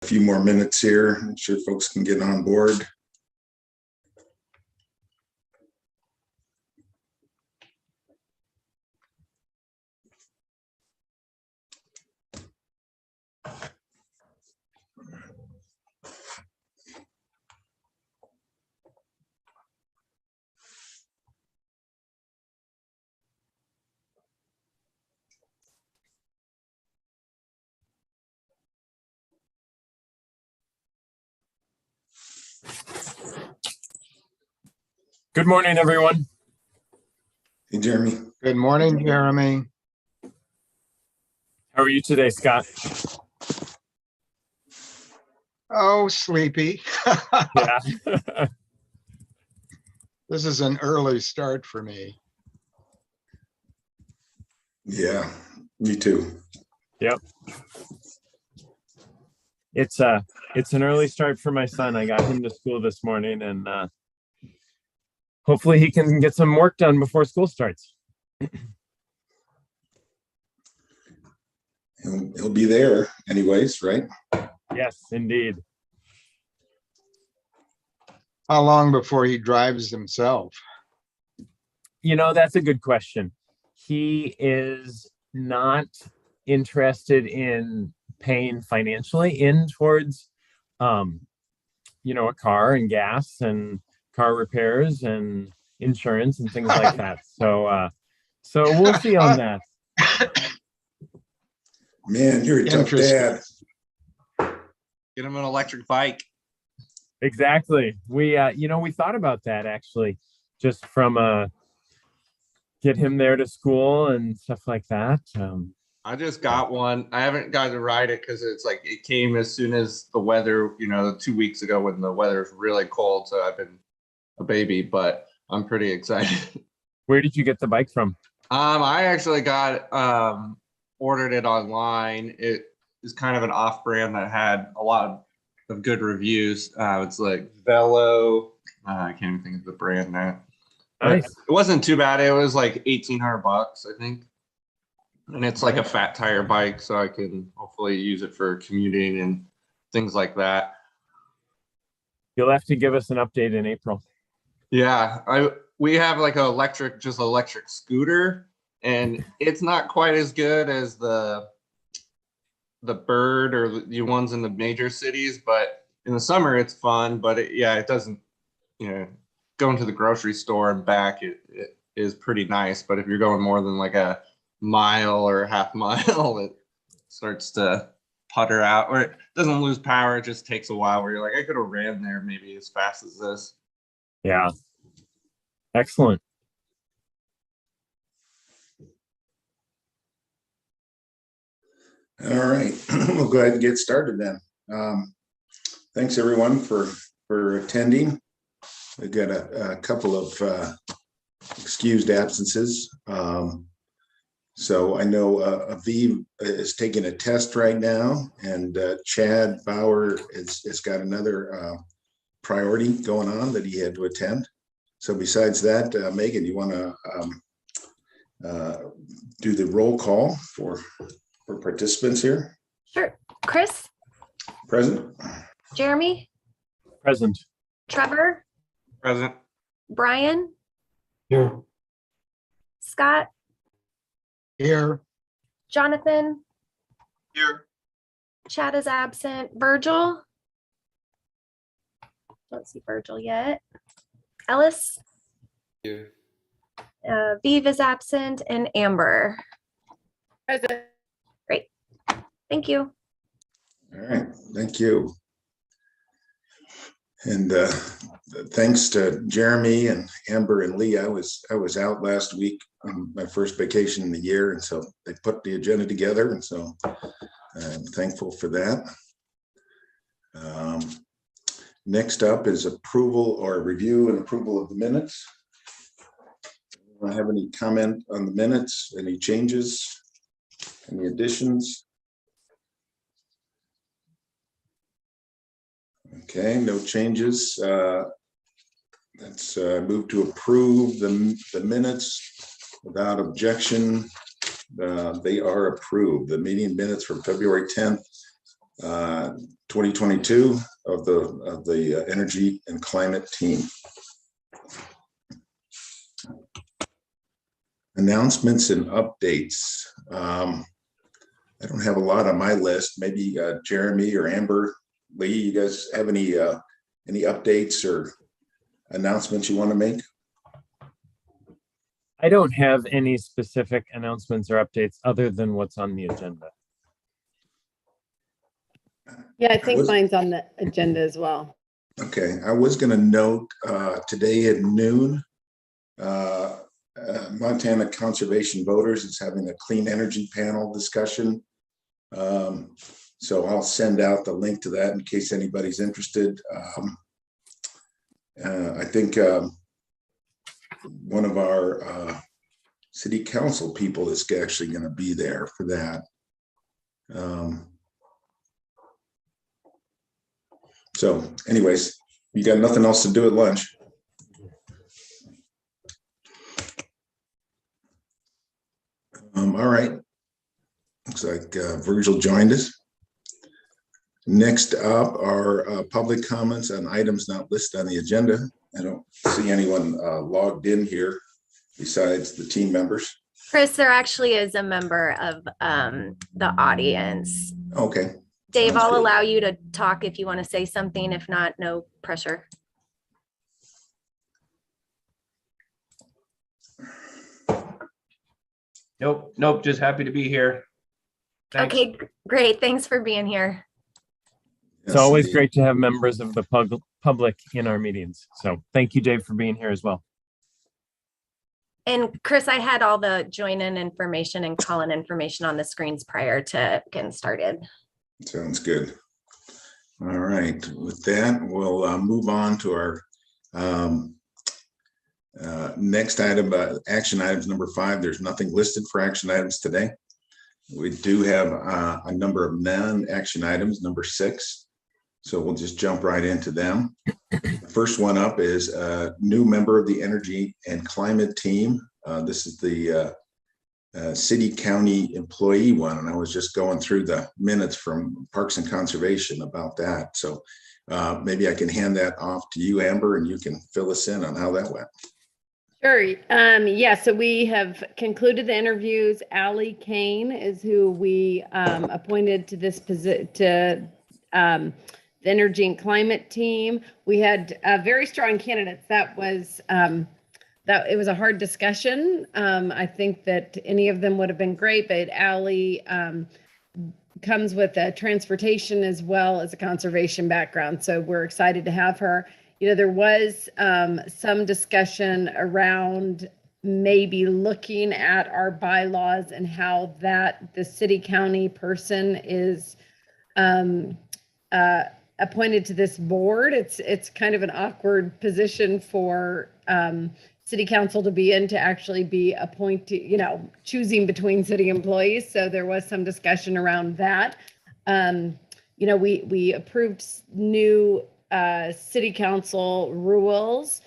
few more minutes here. I'm sure folks can get on board. Good morning, everyone. Hey, Jeremy. Good morning, Jeremy. How are you today, Scott? Oh, sleepy. Yeah. This is an early start for me. Yeah, me too. Yep. It's an early start for my son. I got him to school this morning, and hopefully he can get some work done before school starts. He'll be there anyways, right? Yes, indeed. How long before he drives himself? You know, that's a good question. He is not interested in paying financially in towards, a car and gas and car repairs and insurance and things like that. So we'll see on that. Man, you're a tough dad. Get him an electric bike. Exactly. We thought about that actually, just from get him there to school and stuff like that. I just got one. I haven't got to ride it because it came as soon as the weather, 2 weeks ago when the weather was really cold. So I've been a baby, but I'm pretty excited. Where did you get the bike from? I actually ordered it online. It is kind of an off-brand that had a lot of good reviews. It's like Velo. I can't even think of the brand now. Nice. It wasn't too bad. It was like $1,800, I think. And it's like a fat tire bike, so I can hopefully use it for commuting and things like that. You'll have to give us an update in April. Yeah, we have like an electric scooter, and it's not quite as good as the Bird or the ones in the major cities, but in the summer it's fun. But it doesn't, going to the grocery store and back, it is pretty nice. But if you're going more than like a mile or a half mile, it starts to putter out, or it doesn't lose power. It just takes a while where you're like, I could have ran there maybe as fast as this. Yeah. Excellent. All right, we'll go ahead and get started then. Thanks everyone for attending. We've got a couple of excused absences. So I know Aviv is taking a test right now, and Chad Bauer has got another priority going on that he had to attend. So besides that, Megan, you want to do the roll call for participants here? Sure. Chris? Present. Jeremy? Present. Trevor? Present. Brian? Here. Scott? Here. Jonathan? Here. Chad is absent. Virgil? Don't see Virgil yet. Ellis? Here. Viv is absent, and Amber. Present. Great. Thank you. All right, thank you. And thanks to Jeremy and Amber and Lee. I was out last week on my first vacation in the year, and so they put the agenda together, and so I'm thankful for that. Next up is approval or review and approval of the minutes. Do I have any comment on the minutes? Any changes? Any additions? Okay, no changes. Let's move to approve the minutes without objection. They are approved. The meeting minutes from February 10th, 2022 of the Energy and Climate Team. Announcements and updates. I don't have a lot on my list. Maybe Jeremy or Amber, Lee, you guys have any updates or announcements you want to make? I don't have any specific announcements or updates other than what's on the agenda. Yeah, I think mine's on the agenda as well. Okay, I was going to note today at noon, Montana Conservation Voters is having a clean energy panel discussion. So I'll send out the link to that in case anybody's interested. I think one of our city council people is actually going to be there for that. So anyways, you got nothing else to do at lunch. All right. Looks like Virgil joined us. Next up are public comments on items not listed on the agenda. I don't see anyone logged in here besides the team members. Chris, there actually is a member of the audience. Okay. Dave, Sounds I'll good. allow you to talk if you want to say something. If not, no pressure. Nope, just happy to be here. Thanks. Okay, great. Thanks for being here. It's Yes, always indeed. great to have members of the public in our meetings. So thank you, Dave, for being here as well. And Chris, I had all the join-in information and call-in information on the screens prior to getting started. Sounds good. All right. With that, we'll move on to our next item, action items number 5. There's nothing listed for action items today. We do have a number of non-action items, number 6. So we'll just jump right into them. The first one up is a new member of the Energy and Climate Team. This is the city county employee one. And I was just going through the minutes from Parks and Conservation about that. So maybe I can hand that off to you, Amber, and you can fill us in on how that went. Sure. Yeah, so we have concluded the interviews. Allie Kane is who we appointed to this position, to the Energy and Climate Team. We had very strong candidates. That was it was a hard discussion. I think that any of them would have been great, but Allie comes with a transportation as well as a conservation background. So we're excited to have her. You know, there was some discussion around maybe looking at our bylaws and how that the city county person is appointed to this board. It's kind of an awkward position for city council to be in, to actually be appointed, you know, choosing between city employees. So there was some discussion around that. You know, we approved new city council rules,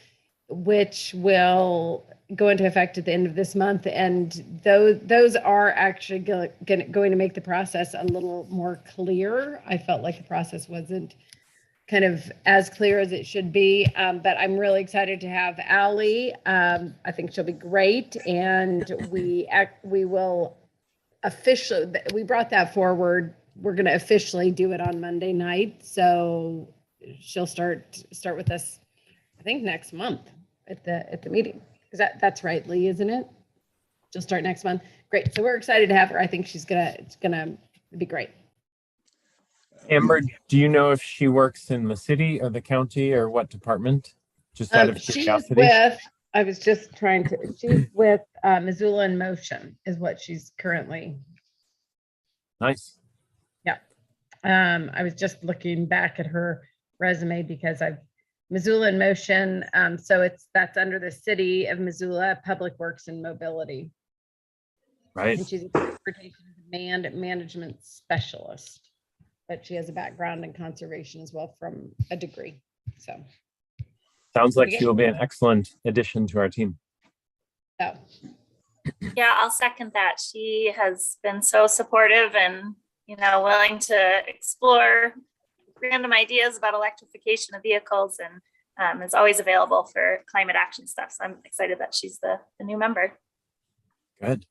which will go into effect at the end of this month. And those are actually going to make the process a little more clear. I felt like the process wasn't kind of as clear as it should be, but I'm really excited to have Allie. I think she'll be great. And we will officially, we brought that forward. We're going to officially do it on Monday night. So she'll start with us, I think, next month at the meeting. Is that's right, Lee, isn't it? She'll start next month. Great. So we're excited to have her. I think it's gonna be great. Amber, do you know if she works in the city or the county or what department? Just out of She's curiosity. with, I was just trying to, she's with Missoula in Motion is what she's currently. Nice. Yeah. I was just looking back at her resume because Missoula in Motion. So that's under the City of Missoula Public Works and Mobility. Right. And she's a transportation demand management specialist, but she has a background in conservation as well from a degree. So Sounds like Okay. she will be an excellent addition to our team. so Yeah, I'll second that. She has been so supportive and, willing to explore random ideas about electrification of vehicles and is always available for climate action stuff. So I'm excited that she's the new member. Good.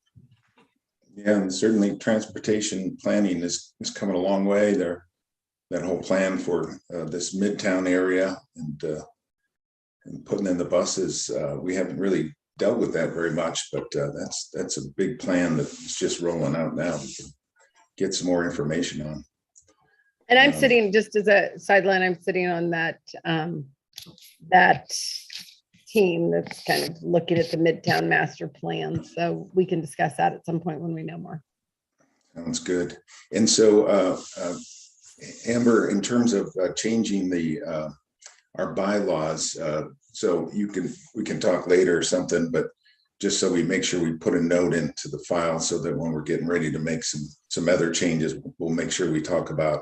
Yeah, and certainly transportation planning is coming a long way there. That whole plan for this midtown area and putting in the buses, we haven't really dealt with that very much, but that's a big plan that's just rolling out now. We can get some more information on. And I'm sitting, just as a sideline, I'm sitting on that that team that's kind of looking at the Midtown Master Plan. So we can discuss that at some point when we know more. Sounds good. And so, Amber, in terms of changing our bylaws, so we can talk later or something, but just so we make sure we put a note into the file so that when we're getting ready to make some other changes, we'll make sure we talk about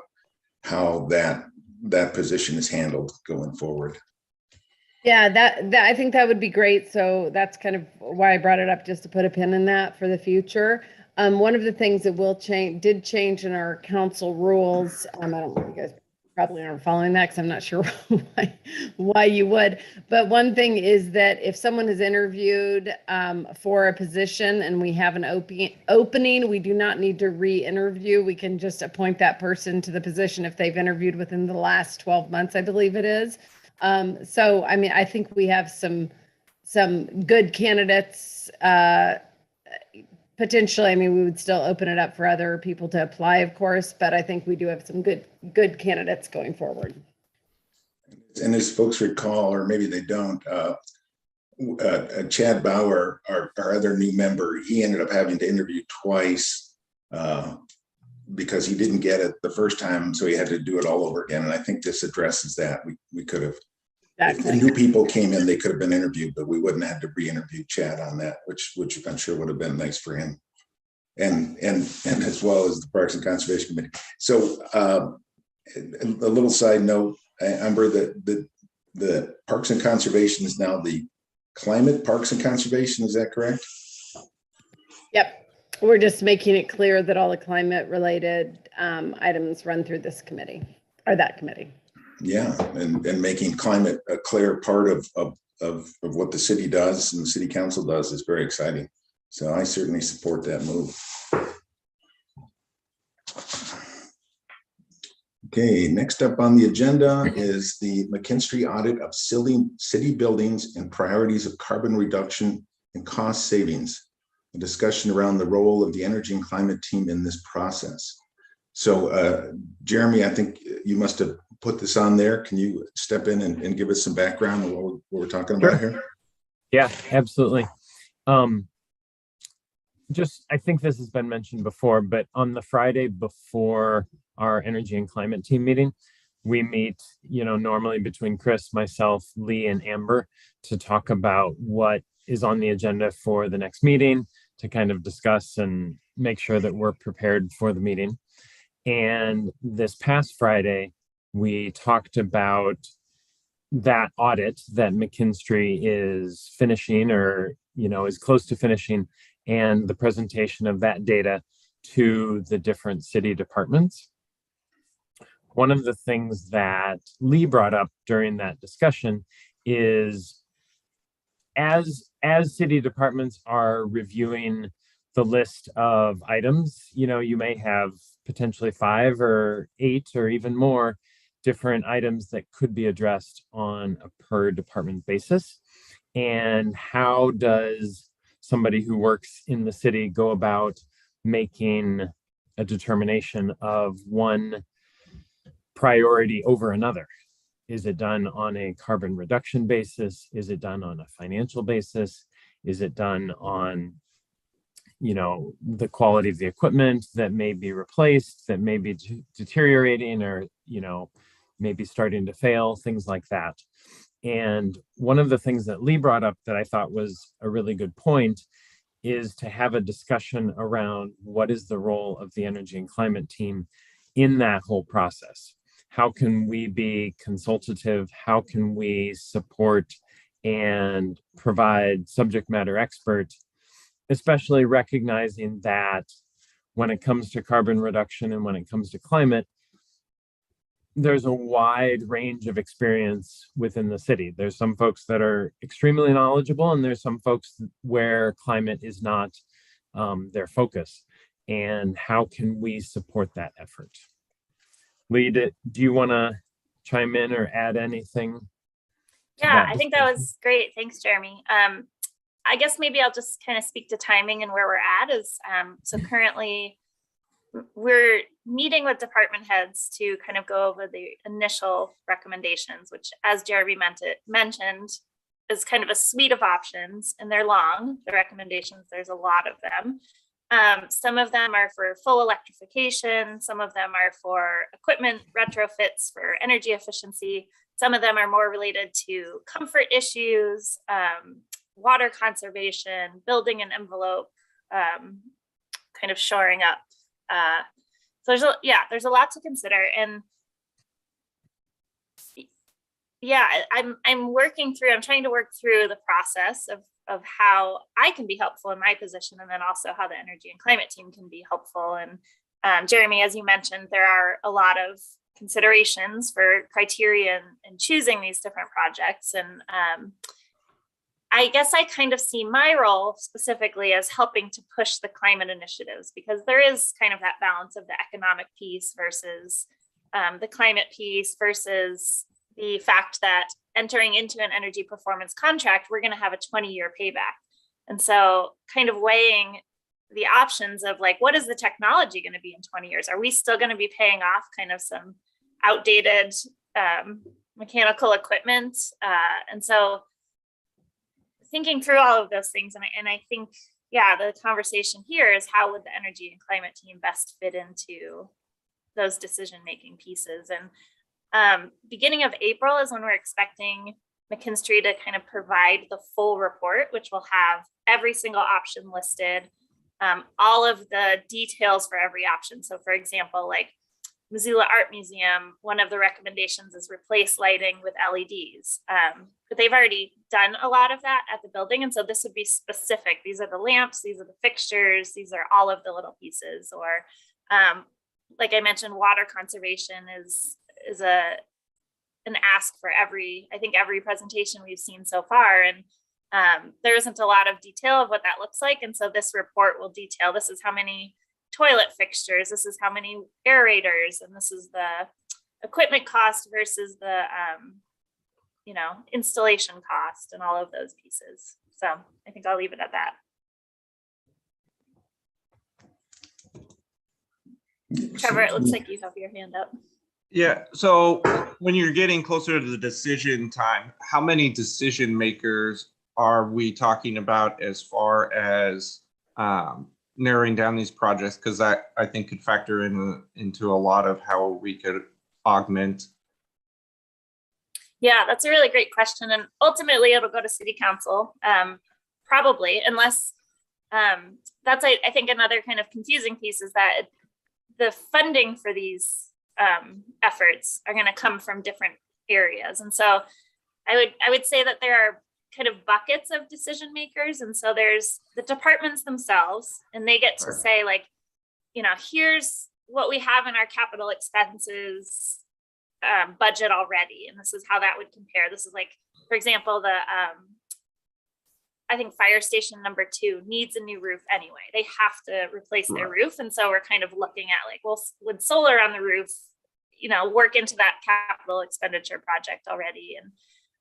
how that position is handled going forward. Yeah, that I think that would be great. So that's kind of why I brought it up, just to put a pin in that for the future. One of the things that did change in our council rules. I don't know, you guys probably aren't following that because I'm not sure why you would. But one thing is that if someone is interviewed for a position and we have an opening, we do not need to re-interview. We can just appoint that person to the position if they've interviewed within the last 12 months, I believe it is. So, I mean, I think we have some good candidates, potentially. I mean, we would still open it up for other people to apply, of course, but I think we do have some good candidates going forward. And as folks recall, or maybe they don't, Chad Bauer, our other new member, he ended up having to interview twice because he didn't get it the first time, so he had to do it all over again. And I think this addresses that. We could have, if the new people came in, they could have been interviewed, but we wouldn't have to re-interview Chad on that, which I'm sure would have been nice for him, and as well as the Parks and Conservation Committee. So a little side note, Amber, the Parks and Conservation is now the Climate Parks and Conservation. Is that correct? Yep. We're just making it clear that all the climate related items run through this committee or that committee. Yeah, and making climate a clear part of what the city does and the city council does is very exciting. So I certainly support that move. Okay, next up on the agenda is the McKinstry audit of city buildings and priorities of carbon reduction and cost savings. A discussion around the role of the energy and climate team in this process. So Jeremy, I think you must have put this on there. Can you step in and give us some background on what we're talking about here? Yeah, absolutely. I think this has been mentioned before, but on the Friday before our energy and climate team meeting, we meet, normally between Chris, myself, Lee, and Amber to talk about what is on the agenda for the next meeting, to kind of discuss and make sure that we're prepared for the meeting. And this past Friday, we talked about that audit that McKinstry is finishing, or, is close to finishing, and the presentation of that data to the different city departments. One of the things that Lee brought up during that discussion is as city departments are reviewing the list of items, you may have potentially 5 or 8 or even more different items that could be addressed on a per department basis. And how does somebody who works in the city go about making a determination of one priority over another? Is it done on a carbon reduction basis? Is it done on a financial basis? Is it done on, the quality of the equipment that may be replaced, that may be deteriorating, or, maybe starting to fail, things like that. And one of the things that Lee brought up that I thought was a really good point is to have a discussion around what is the role of the energy and climate team in that whole process. How can we be consultative? How can we support and provide subject matter experts, especially recognizing that when it comes to carbon reduction and when it comes to climate, there's a wide range of experience within the city. There's some folks that are extremely knowledgeable, and there's some folks where climate is not their focus. And how can we support that effort? Lee, do you want to chime in or add anything? Yeah, I think that was great. Thanks, Jeremy. I guess maybe I'll just kind of speak to timing and where we're at is, so currently we're meeting with department heads to kind of go over the initial recommendations, which, as Jeremy mentioned, is kind of a suite of options, and they're long. The recommendations, there's a lot of them. Some of them are for full electrification. Some of them are for equipment retrofits for energy efficiency. Some of them are more related to comfort issues, water conservation, building an envelope, kind of shoring up. So there's a lot to consider, and yeah, I'm trying to work through the process of how I can be helpful in my position, and then also how the energy and climate team can be helpful. And Jeremy, as you mentioned, there are a lot of considerations for criteria in choosing these different projects. And I guess I kind of see my role specifically as helping to push the climate initiatives, because there is kind of that balance of the economic piece versus the climate piece versus the fact that entering into an energy performance contract, we're going to have a 20-year payback. And so kind of weighing the options of like, what is the technology going to be in 20 years? Are we still going to be paying off kind of some outdated mechanical equipment? And so thinking through all of those things, and I think, yeah, the conversation here is how would the energy and climate team best fit into those decision-making pieces? And beginning of April is when we're expecting McKinstry to kind of provide the full report, which will have every single option listed, all of the details for every option. So for example, like Missoula Art Museum, one of the recommendations is replace lighting with LEDs. But they've already done a lot of that at the building. And so this would be specific. These are the lamps, these are the fixtures, these are all of the little pieces. Or like I mentioned, water conservation is an ask for every presentation we've seen so far. And there isn't a lot of detail of what that looks like. And so this report will detail, this is how many toilet fixtures, this is how many aerators, and this is the equipment cost versus the installation cost and all of those pieces. So I think I'll leave it at that. Trevor, it looks like you have your hand up. Yeah, so when you're getting closer to the decision time, how many decision makers are we talking about as far as narrowing down these projects? Because that, I think, could factor into a lot of how we could augment. Yeah, that's a really great question. And ultimately it'll go to city council, probably, unless that's, I think, another kind of confusing piece is that the funding for these efforts are going to come from different areas. And so I would say that there are kind of buckets of decision makers. And so there's the departments themselves, and they get to say like, here's what we have in our capital expenses budget already. And this is how that would compare. This is like, for example, I think fire station number 2 needs a new roof anyway. They have to replace their roof. And so we're kind of looking at like, well, would solar on the roof, work into that capital expenditure project already?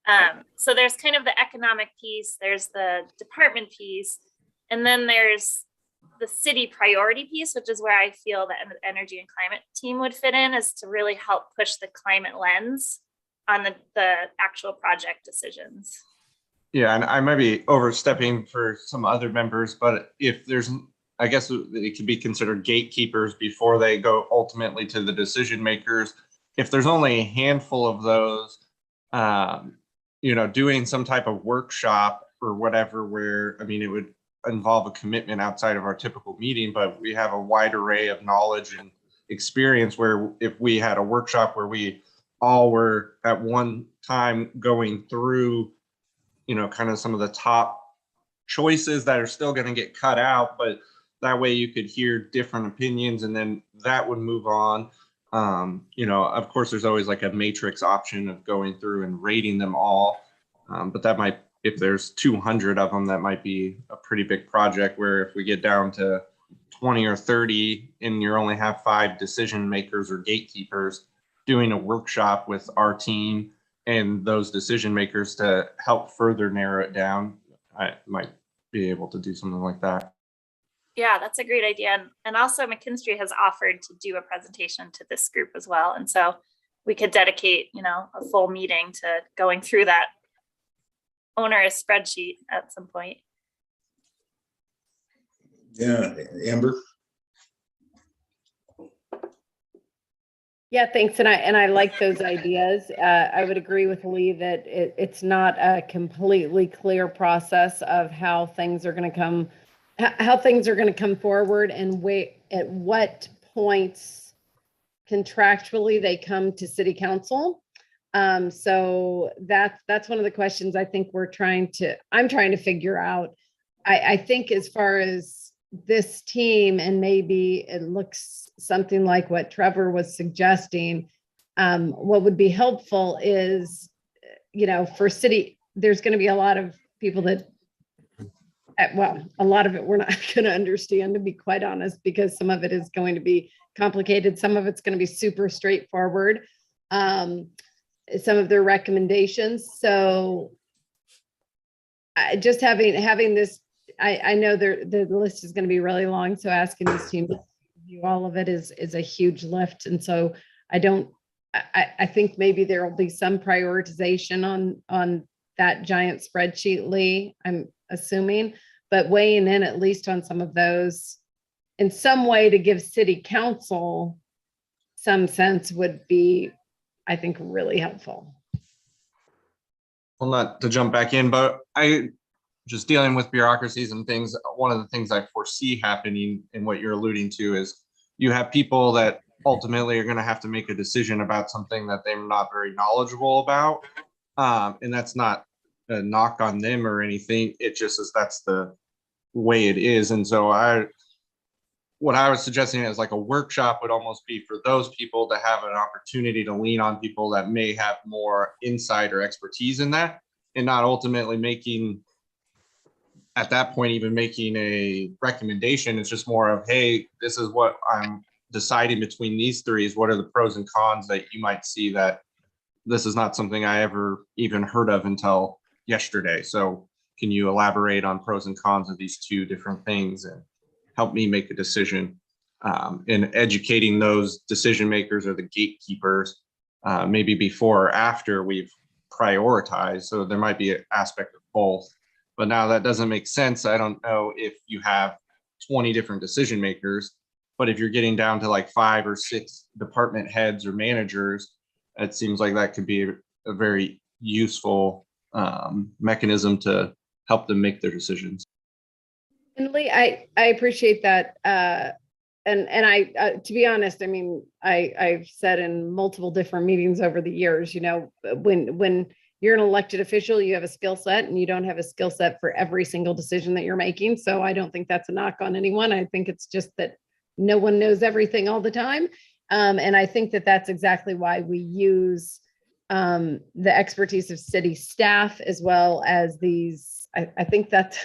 And so there's kind of the economic piece, there's the department piece, and then there's the city priority piece, which is where I feel that the energy and climate team would fit in, is to really help push the climate lens on the actual project decisions. Yeah, and I might be overstepping for some other members, but if there's, I guess it could be considered gatekeepers before they go ultimately to the decision makers. If there's only a handful of those, doing some type of workshop or whatever, where, it would involve a commitment outside of our typical meeting, but we have a wide array of knowledge and experience where if we had a workshop where we all were at one time going through kind of some of the top choices that are still going to get cut out, but that way you could hear different opinions, and then that would move on. Of course, there's always like a matrix option of going through and rating them all. But that might, if there's 200 of them, that might be a pretty big project, where if we get down to 20 or 30 and you only have 5 decision makers or gatekeepers, doing a workshop with our team and those decision makers to help further narrow it down, I might be able to do something like that. Yeah, that's a great idea. And also McKinstry has offered to do a presentation to this group as well. And so we could dedicate, a full meeting to going through that onerous spreadsheet at some point. Yeah, Amber. Yeah, thanks. And I like those ideas. I would agree with Lee that it's not a completely clear process of how things are going to come forward, and at what points contractually they come to city council. So that's one of the questions I think I'm trying to figure out. I think as far as this team, and maybe it looks something like what Trevor was suggesting, what would be helpful is, for city, there's going to be a lot of people that, a lot of it we're not going to understand, to be quite honest, because some of it is going to be complicated. Some of it's going to be super straightforward. Some of their recommendations. So just having this, I know the list is going to be really long. So asking this team to review all of it is a huge lift. And so I think maybe there will be some prioritization on that giant spreadsheet, Lee, I'm assuming, but weighing in at least on some of those in some way to give city council some sense would be, I think, really helpful. Well, not to jump back in, but just dealing with bureaucracies and things, one of the things I foresee happening in what you're alluding to is you have people that ultimately are going to have to make a decision about something that they're not very knowledgeable about. And that's not a knock on them or anything. It just is, that's the way it is. And so what I was suggesting is like a workshop would almost be for those people to have an opportunity to lean on people that may have more insight or expertise in that, and not ultimately making, at that point, even making a recommendation. It's just more of, hey, this is what I'm deciding between these three. Is what are the pros and cons that you might see that this is not something I ever even heard of until yesterday. So can you elaborate on pros and cons of these two different things and help me make a decision? In educating those decision makers or the gatekeepers, maybe before or after we've prioritized. So there might be an aspect of both. But now that doesn't make sense. I don't know if you have 20 different decision makers, but if you're getting down to like 5 or 6 department heads or managers, it seems like that could be a very useful mechanism to help them make their decisions. And Lee, I appreciate that. And I, to be honest, I mean, I've said in multiple different meetings over the years, when you're an elected official, you have a skill set, and you don't have a skill set for every single decision that you're making. So I don't think that's a knock on anyone. I think it's just that no one knows everything all the time. And I think that that's exactly why we use the expertise of city staff, as well as these. I think that's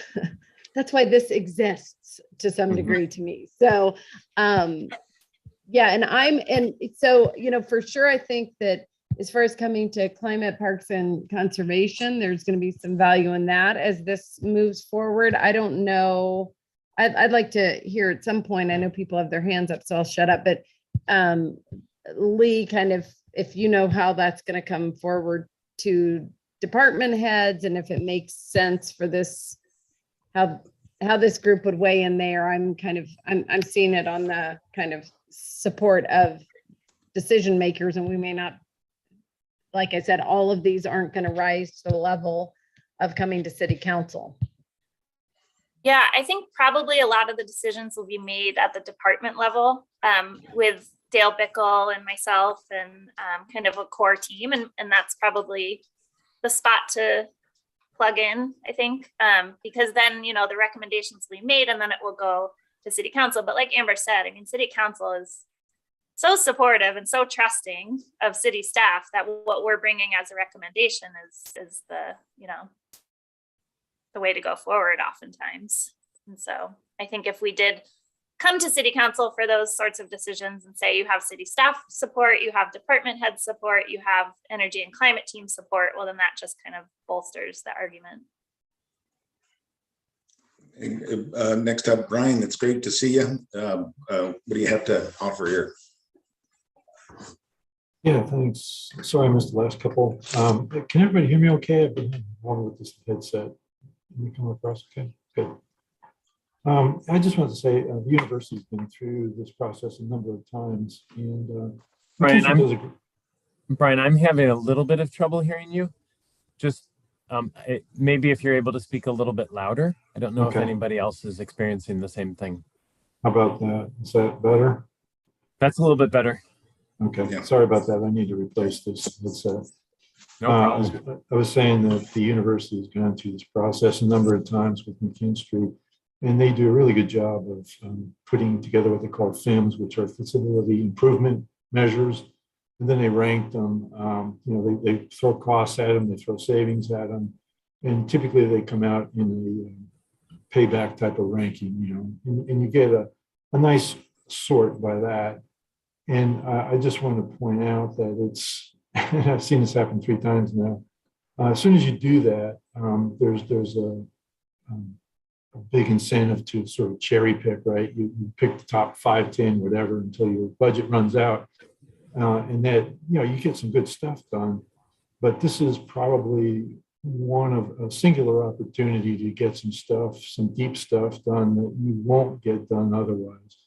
that's why this exists to some degree to me. So yeah, and so, for sure, I think that as far as coming to climate, parks, and conservation, there's going to be some value in that as this moves forward. I don't know. I'd like to hear at some point. I know people have their hands up, so I'll shut up. But Lee, kind of, if you know how that's going to come forward to department heads, and if it makes sense for this, how this group would weigh in there. I'm seeing it on the kind of support of decision makers, and we may not, like I said, all of these aren't going to rise to the level of coming to city council. Yeah, I think probably a lot of the decisions will be made at the department level, with Dale Bickle and myself and kind of a core team. And that's probably the spot to plug in, I think, because then, the recommendations will be made and then it will go to city council. But like Amber said, I mean, city council is so supportive and so trusting of city staff that what we're bringing as a recommendation is the, you know, the way to go forward oftentimes. And so I think if we did come to city council for those sorts of decisions and say you have city staff support, you have department head support, you have energy and climate team support, well, then that just kind of bolsters the argument. Next up, Brian, it's great to see you. What do you have to offer here? Yeah, thanks. Sorry, I missed the last couple. Can everybody hear me okay? I've been having one with this headset. Can you come across okay? Good. I just want to say the university's been through this process a number of times, and Brian, I'm having a little bit of trouble hearing you. Just maybe if you're able to speak a little bit louder. I don't know if anybody else is experiencing the same thing. How about that? Is that better? That's a little bit better. Okay, Yeah. Sorry about that. I need to replace this headset. No problem. I was saying that the university has gone through this process a number of times with McKinstry, and they do a really good job of putting together what they call FIMs, which are facility improvement measures. And then they rank them. You know, they throw costs at them, they throw savings at them, and typically they come out in a payback type of ranking. You know, and you get a nice sort by that. And I just want to point out that it's, and I've seen this happen 3 times now. As soon as you do that, there's a big incentive to sort of cherry pick, right? You pick the top 5, 10, whatever, until your budget runs out. And that, you know, you get some good stuff done. But this is probably one of a singular opportunity to get some stuff, some deep stuff done that you won't get done otherwise.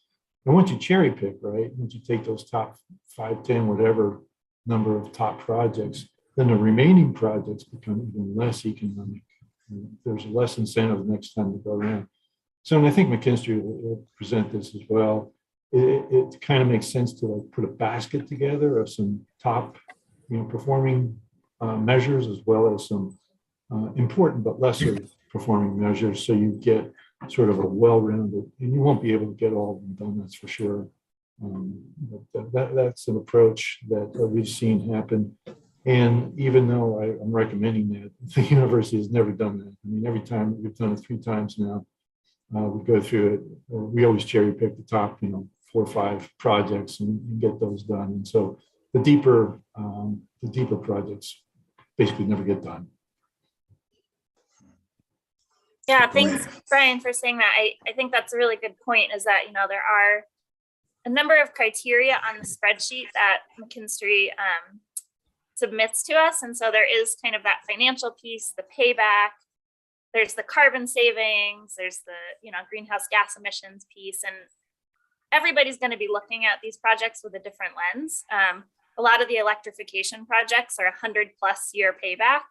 And once you cherry pick, right, once you take those top 5, 10, whatever number of top projects, then the remaining projects become even less economic. There's less incentive next time to go around. So, and I think McKinstry will present this as well. It kind of makes sense to like put a basket together of some top, you know, performing measures, as well as some important but lesser performing measures. So you get sort of a well-rounded, and you won't be able to get all of them done, that's for sure. But that's an approach that we've seen happen. And even though I'm recommending that, the university has never done that. I mean, every time we've done it 3 times now, we go through it. We always cherry pick the top, you know, 4 or 5 projects and get those done. And so the deeper projects basically never get done. Yeah, thanks, Brian, for saying that. I think that's a really good point, is that, you know, there are a number of criteria on the spreadsheet that McKinstry submits to us. And so there is kind of that financial piece, the payback, there's the carbon savings, there's the, you know, greenhouse gas emissions piece, and everybody's going to be looking at these projects with a different lens. A lot of the electrification projects are 100+ year payback,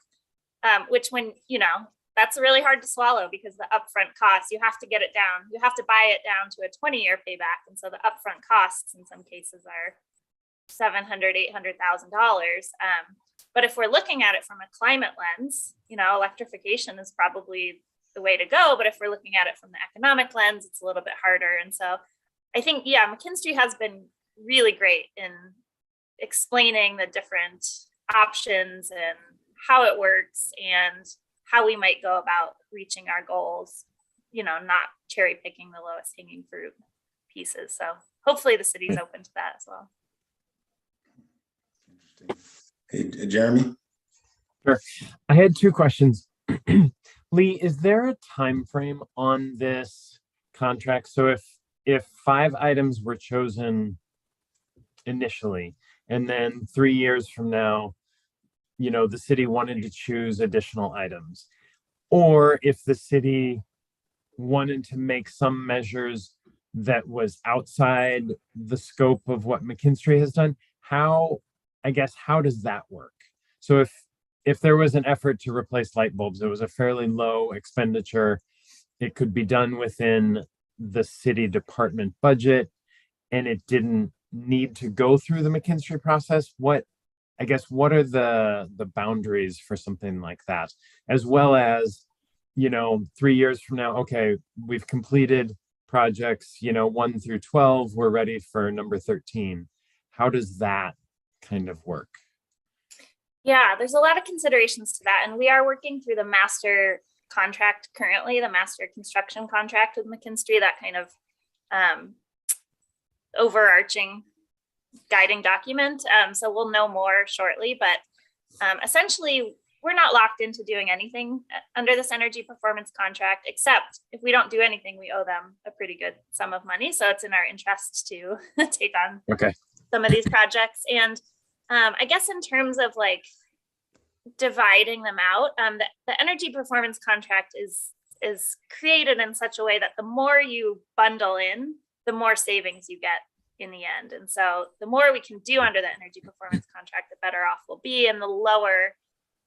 which, when, you know, that's really hard to swallow, because the upfront costs, you have to get it down. You have to buy it down to a 20-year payback. And so the upfront costs in some cases are $700,000, $800,000. But if we're looking at it from a climate lens, you know, electrification is probably the way to go. But if we're looking at it from the economic lens, it's a little bit harder. And so I think, yeah, McKinstry has been really great in explaining the different options and how it works and how we might go about reaching our goals, you know, not cherry picking the lowest hanging fruit pieces. So hopefully the city's open to that as well. Hey, Jeremy? Sure. I had 2 questions. Lee, is there a time frame on this contract? So if 5 items were chosen initially, and then 3 years from now, you know, the city wanted to choose additional items, or if the city wanted to make some measures that was outside the scope of what McKinstry has done, how does that work? So if there was an effort to replace light bulbs, it was a fairly low expenditure, it could be done within the city department budget, and it didn't need to go through the McKinstry process. What are the boundaries for something like that? As well as, you know, 3 years from now, okay, we've completed projects, you know, 1 through 12, we're ready for number 13. how does that kind of work? Yeah, there's a lot of considerations to that. And we are working through the master contract currently, the master construction contract with McKinstry, that kind of overarching guiding document. So we'll know more shortly, but essentially we're not locked into doing anything under this energy performance contract, except if we don't do anything, we owe them a pretty good sum of money. So it's in our interest to take on some of these projects. And I guess in terms of like dividing them out, the energy performance contract is created in such a way that the more you bundle in, the more savings you get in the end. And so the more we can do under the energy performance contract, the better off we'll be, and the lower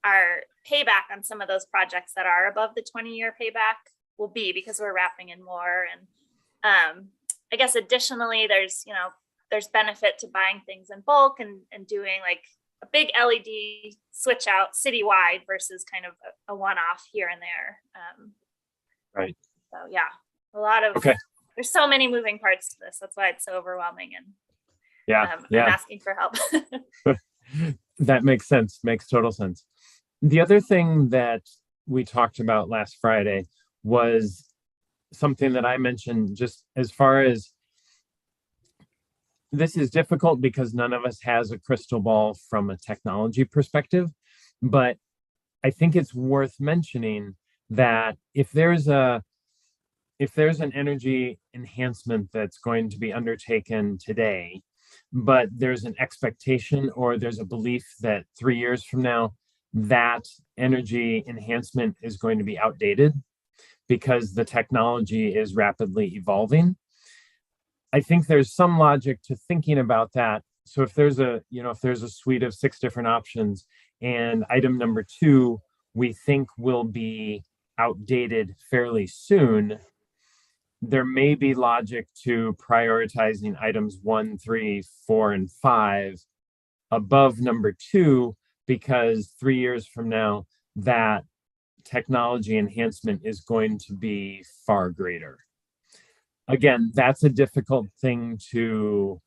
our payback on some of those projects that are above the 20-year payback will be, because we're wrapping in more. And I guess additionally, there's benefit to buying things in bulk and doing like a big LED switch out citywide versus kind of a one-off here and there. Right. So yeah, a lot of, there's so many moving parts to this. That's why it's so overwhelming. And I'm asking for help. That makes sense. Makes total sense. The other thing that we talked about last Friday was something that I mentioned, just as far as this is difficult because none of us has a crystal ball from a technology perspective, but I think it's worth mentioning that if there's an energy enhancement that's going to be undertaken today, but there's an expectation or there's a belief that 3 years from now, that energy enhancement is going to be outdated because the technology is rapidly evolving. I think there's some logic to thinking about that. So if there's a suite of 6 different options and item number 2, we think will be outdated fairly soon, there may be logic to prioritizing items 1, 3, 4, and 5 above number 2, because 3 years from now, that technology enhancement is going to be far greater. Again, that's a difficult thing to,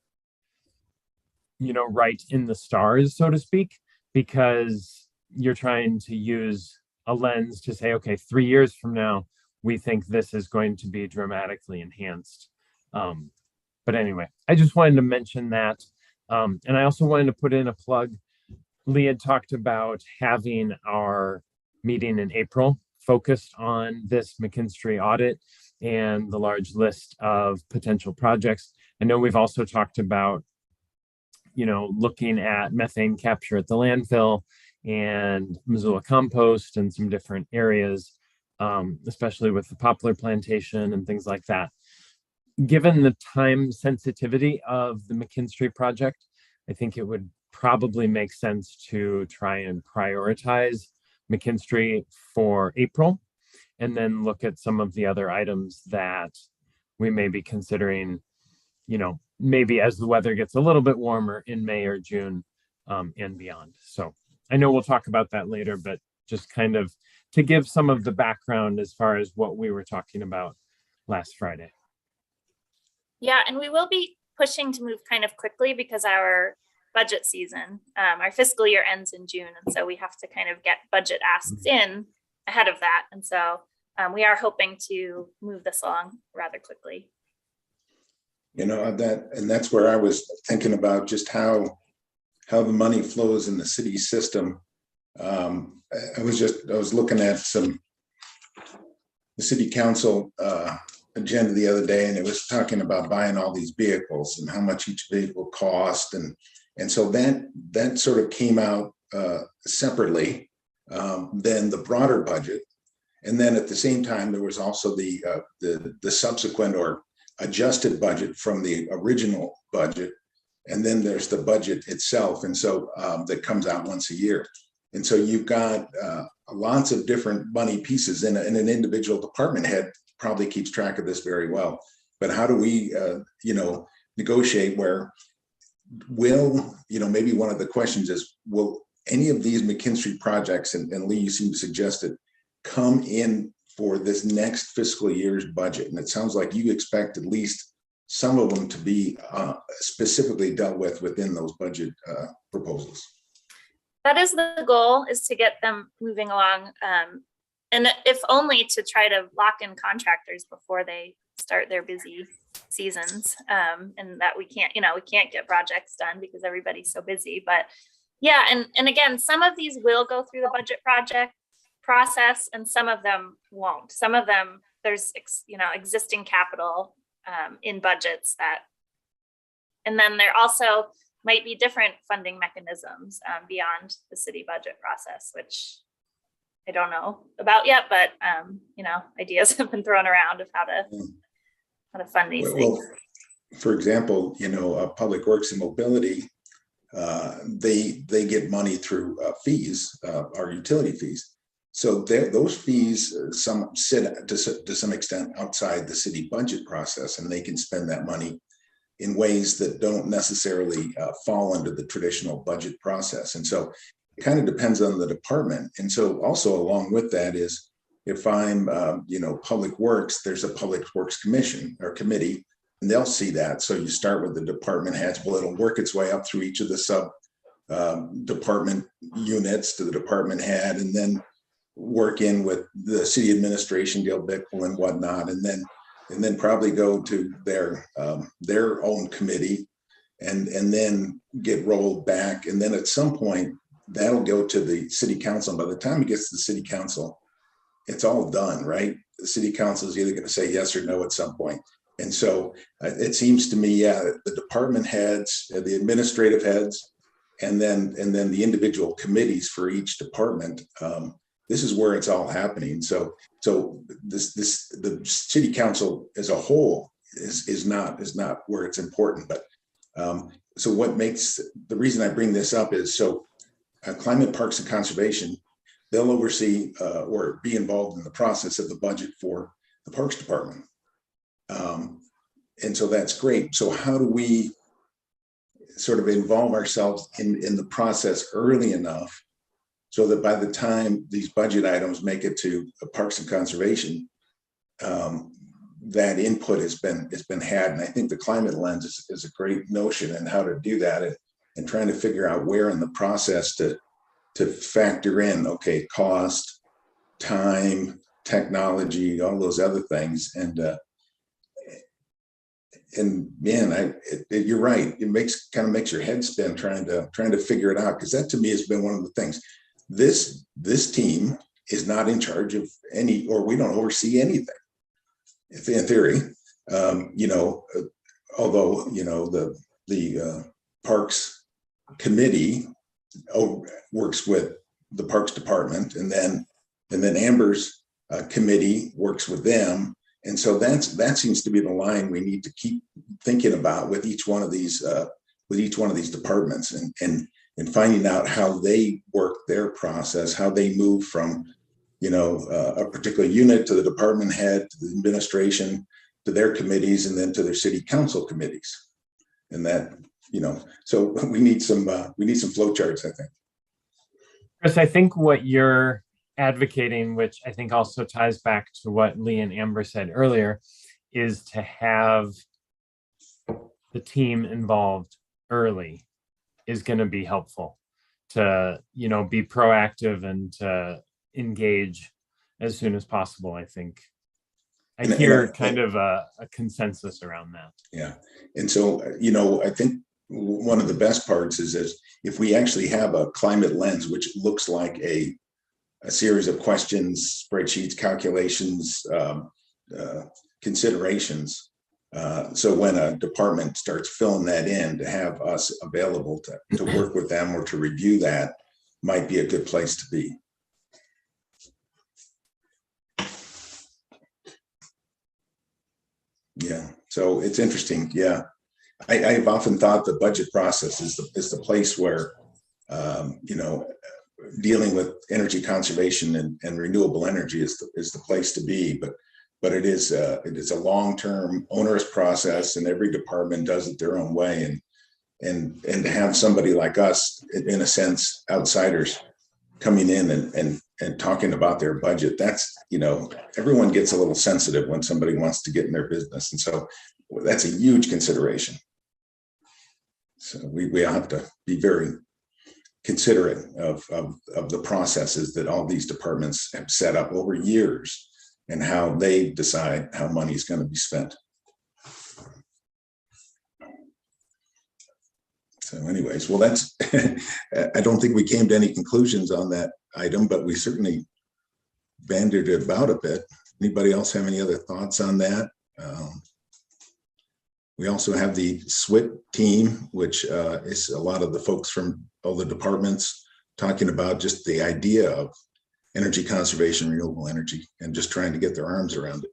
write in the stars, so to speak, because you're trying to use a lens to say, okay, 3 years from now, we think this is going to be dramatically enhanced. But anyway, I just wanted to mention that. And I also wanted to put in a plug. Lee had talked about having our meeting in April focused on this McKinstry audit and the large list of potential projects. I know we've also talked about, looking at methane capture at the landfill and Missoula compost and some different areas, especially with the Poplar Plantation and things like that. Given the time sensitivity of the McKinstry project, I think it would probably make sense to try and prioritize McKinstry for April, and then look at some of the other items that we may be considering, maybe as the weather gets a little bit warmer in May or June and beyond. So I know we'll talk about that later, but just kind of to give some of the background as far as what we were talking about last Friday. Yeah, and we will be pushing to move kind of quickly because our budget season, our fiscal year ends in June. And so we have to kind of get budget asks in ahead of that. And so we are hoping to move this along rather quickly. That's where I was thinking about just how the money flows in the city system. I was looking at the city council agenda the other day, and it was talking about buying all these vehicles and how much each vehicle cost. And so that sort of came out separately than the broader budget. And then at the same time, there was also the subsequent or adjusted budget from the original budget. And then there's the budget itself. And so that comes out once a year. And so you've got lots of different money pieces, and an individual department head probably keeps track of this very well. But how do we, negotiate where maybe one of the questions is, will any of these McKinstry projects, and Lee, you seem to suggest it, come in for this next fiscal year's budget? And it sounds like you expect at least some of them to be specifically dealt with within those budget proposals. That is the goal, is to get them moving along. And if only to try to lock in contractors before they start their busy seasons. And that we can't get projects done because everybody's so busy. But yeah, and again, some of these will go through the budget project process and some of them won't. Some of them, there's existing capital in budgets that, and then there also might be different funding mechanisms beyond the city budget process, which I don't know about yet, but ideas have been thrown around of how to fund these things. For example, Public Works and Mobility, they get money through fees, our utility fees. So those fees, some sit to some extent outside the city budget process, and they can spend that money in ways that don't necessarily fall under the traditional budget process. And so it kind of depends on the department. And so also along with that is, if I'm, Public Works, there's a Public Works Commission or committee, and they'll see that. So you start with the department heads, well, it'll work its way up through each of the sub department units to the department head, and then work in with the city administration, Gail Bickle and whatnot, and then probably go to their own committee and then get rolled back. And then at some point that'll go to the city council. And by the time it gets to the city council, it's all done, right? The city council is either going to say yes or no at some point. And so it seems to me, the department heads, the administrative heads, and then the individual committees for each department, this is where it's all happening. So the city council as a whole is not where it's important. But so what makes the reason I bring this up is, so Climate, Parks, and Conservation, they'll oversee or be involved in the process of the budget for the Parks Department. And so that's great. So how do we sort of involve ourselves in the process early enough so that by the time these budget items make it to Parks and Conservation, that input has been had? And I think the climate lens is a great notion and how to do that, and trying to figure out where in the process to factor in, okay, cost, time, technology, all those other things. And man, you're right. It kind of makes your head spin trying to figure it out, because that to me has been one of the things. This team is not in charge of any, or we don't oversee anything in theory. Although the Parks Committee works with the Parks Department, and then Amber's committee works with them. And so that seems to be the line we need to keep thinking about with each one of these departments, and finding out how they work their process, how they move from a particular unit to the department head, to the administration, to their committees, and then to their city council committees. And that, so we need some flow charts, I think. Chris, I think what you're advocating, which I think also ties back to what Lee and Amber said earlier, is to have the team involved early is going to be helpful to, be proactive and to engage as soon as possible. I think I hear kind of a consensus around that. Yeah. And so, I think one of the best parts is if we actually have a climate lens, which looks like a series of questions, spreadsheets, calculations, considerations. So when a department starts filling that in, to have us available to work with them or to review that might be a good place to be. Yeah, so it's interesting. Yeah, I've often thought the budget process is the place where, dealing with energy conservation and renewable energy is the place to be. But it is a long-term onerous process, and every department does it their own way. And to have somebody like us, in a sense, outsiders, coming in and talking about their budget, that's, everyone gets a little sensitive when somebody wants to get in their business. And so that's a huge consideration. So we have to be very considerate of the processes that all these departments have set up over years and how they decide how money is going to be spent. So anyways, well, that's, I don't think we came to any conclusions on that item, but we certainly bandied it about a bit. Anybody else have any other thoughts on that? We also have the SWIT team, which is a lot of the folks from all the departments talking about just the idea of energy conservation, renewable energy, and just trying to get their arms around it.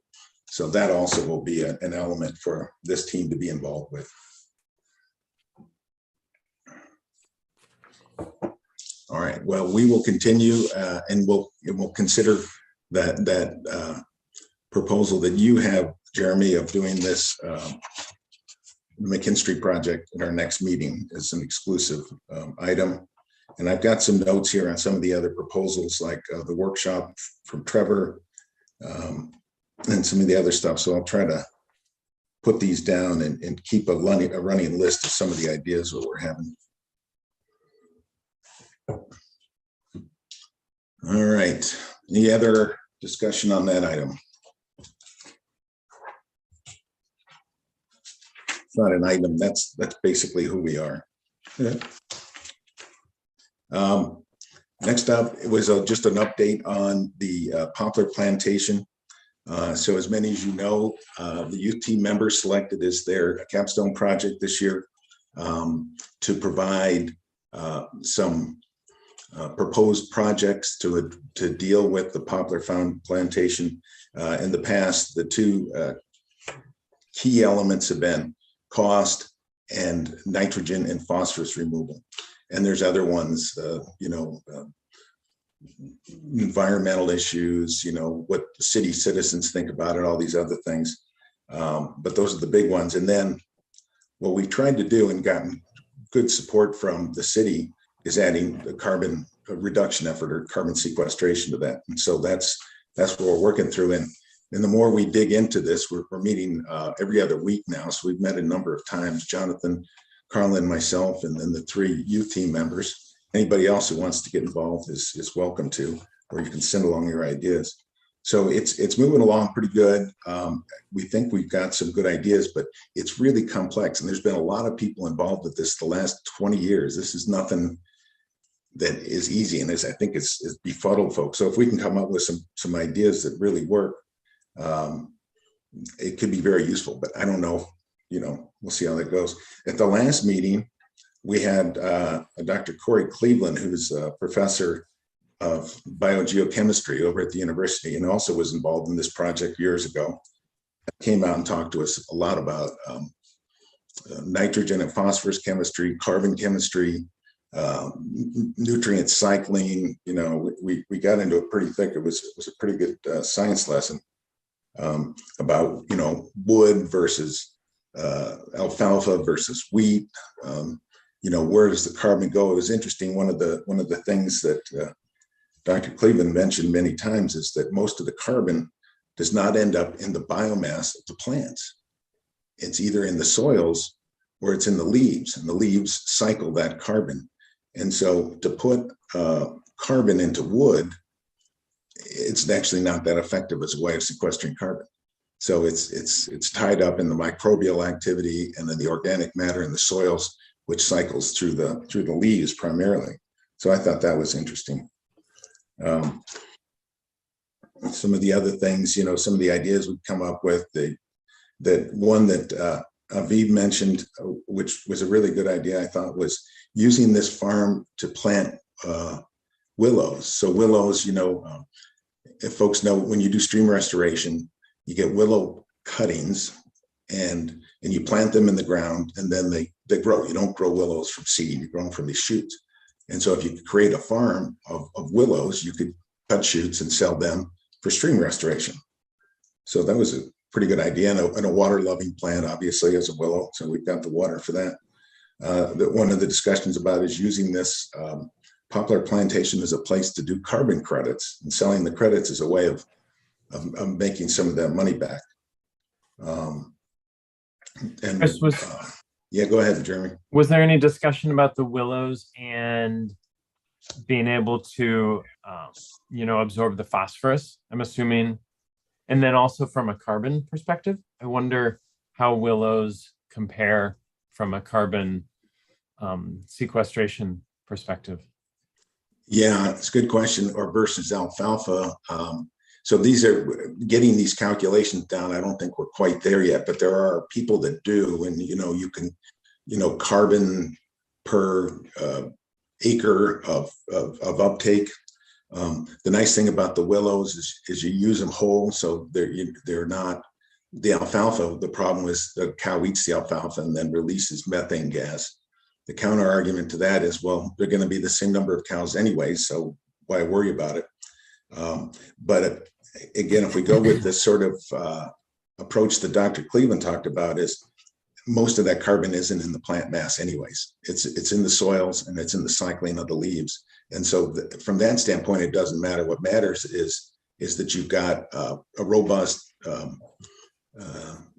So that also will be an element for this team to be involved with. All right, well, we will continue and we'll consider that proposal that you have, Jeremy, of doing this McKinstry project in our next meeting as an exclusive item. And I've got some notes here on some of the other proposals, like the workshop from Trevor and some of the other stuff. So I'll try to put these down and keep a running list of some of the ideas that we're having. All right, any other discussion on that item? It's not an item, that's basically who we are. Yeah. Next up, it was just an update on the Poplar Plantation. So as many as you know, the youth team members selected as their capstone project this year to provide some proposed projects to deal with the Poplar Plantation. In the past, the two key elements have been cost and nitrogen and phosphorus removal. And there's other ones, environmental issues, what city citizens think about it, all these other things. But those are the big ones. And then what we tried to do and gotten good support from the city is adding the carbon reduction effort or carbon sequestration to that. And so that's what we're working through. And the more we dig into this, we're meeting every other week now. So we've met a number of times, Jonathan, Carlin, myself, and then the three youth team members. Anybody else who wants to get involved is welcome to, or you can send along your ideas. So it's moving along pretty good. We think we've got some good ideas, but it's really complex. And there's been a lot of people involved with this the last 20 years. This is nothing that is easy, and I think it's befuddled folks. So if we can come up with some ideas that really work, it could be very useful. But I don't know, we'll see how that goes. At the last meeting, we had Dr. Corey Cleveland, who's a professor of biogeochemistry over at the university and also was involved in this project years ago. Came out and talked to us a lot about nitrogen and phosphorus chemistry, carbon chemistry, nutrient cycling. We got into it pretty thick. It was a pretty good science lesson about wood versus alfalfa versus wheat. Where does the carbon go? It was interesting. One of the things that Dr. Cleveland mentioned many times is that most of the carbon does not end up in the biomass of the plants. It's either in the soils or it's in the leaves, and the leaves cycle that carbon. And so to put carbon into wood, it's actually not that effective as a way of sequestering carbon. So it's tied up in the microbial activity and then the organic matter in the soils, which cycles through the leaves primarily. So I thought that was interesting. Some of the other things, some of the ideas we've come up with, that one that Aviv mentioned, which was a really good idea, I thought, was using this farm to plant willows. So willows, if folks know, when you do stream restoration, you get willow cuttings and you plant them in the ground, and then they grow. You don't grow willows from seed, you grow them from these shoots. And so if you create a farm of willows, you could cut shoots and sell them for stream restoration. So that was a pretty good idea, and a water-loving plant, obviously, as a willow. So we've got the water for that. One of the discussions about is using this Poplar Plantation as a place to do carbon credits, and selling the credits as a way of making some of that money back. And Chris, yeah, go ahead, Jeremy. was there any discussion about the willows and being able to, absorb the phosphorus? I'm assuming, and then also from a carbon perspective, I wonder how willows compare from a carbon sequestration perspective. Yeah, it's a good question. Or versus alfalfa. So these are getting these calculations down. I don't think we're quite there yet, but there are people that do, and you can, carbon per acre of uptake. The nice thing about the willows is you use them whole, so they're not the alfalfa. The problem is the cow eats the alfalfa and then releases methane gas. The counter argument to that is, well, they're going to be the same number of cows anyway, so why worry about it? But again, if we go with this sort of approach that Dr. Cleveland talked about, is most of that carbon isn't in the plant mass anyways. It's in the soils and it's in the cycling of the leaves. And so from that standpoint, it doesn't matter. What matters is that you've got a robust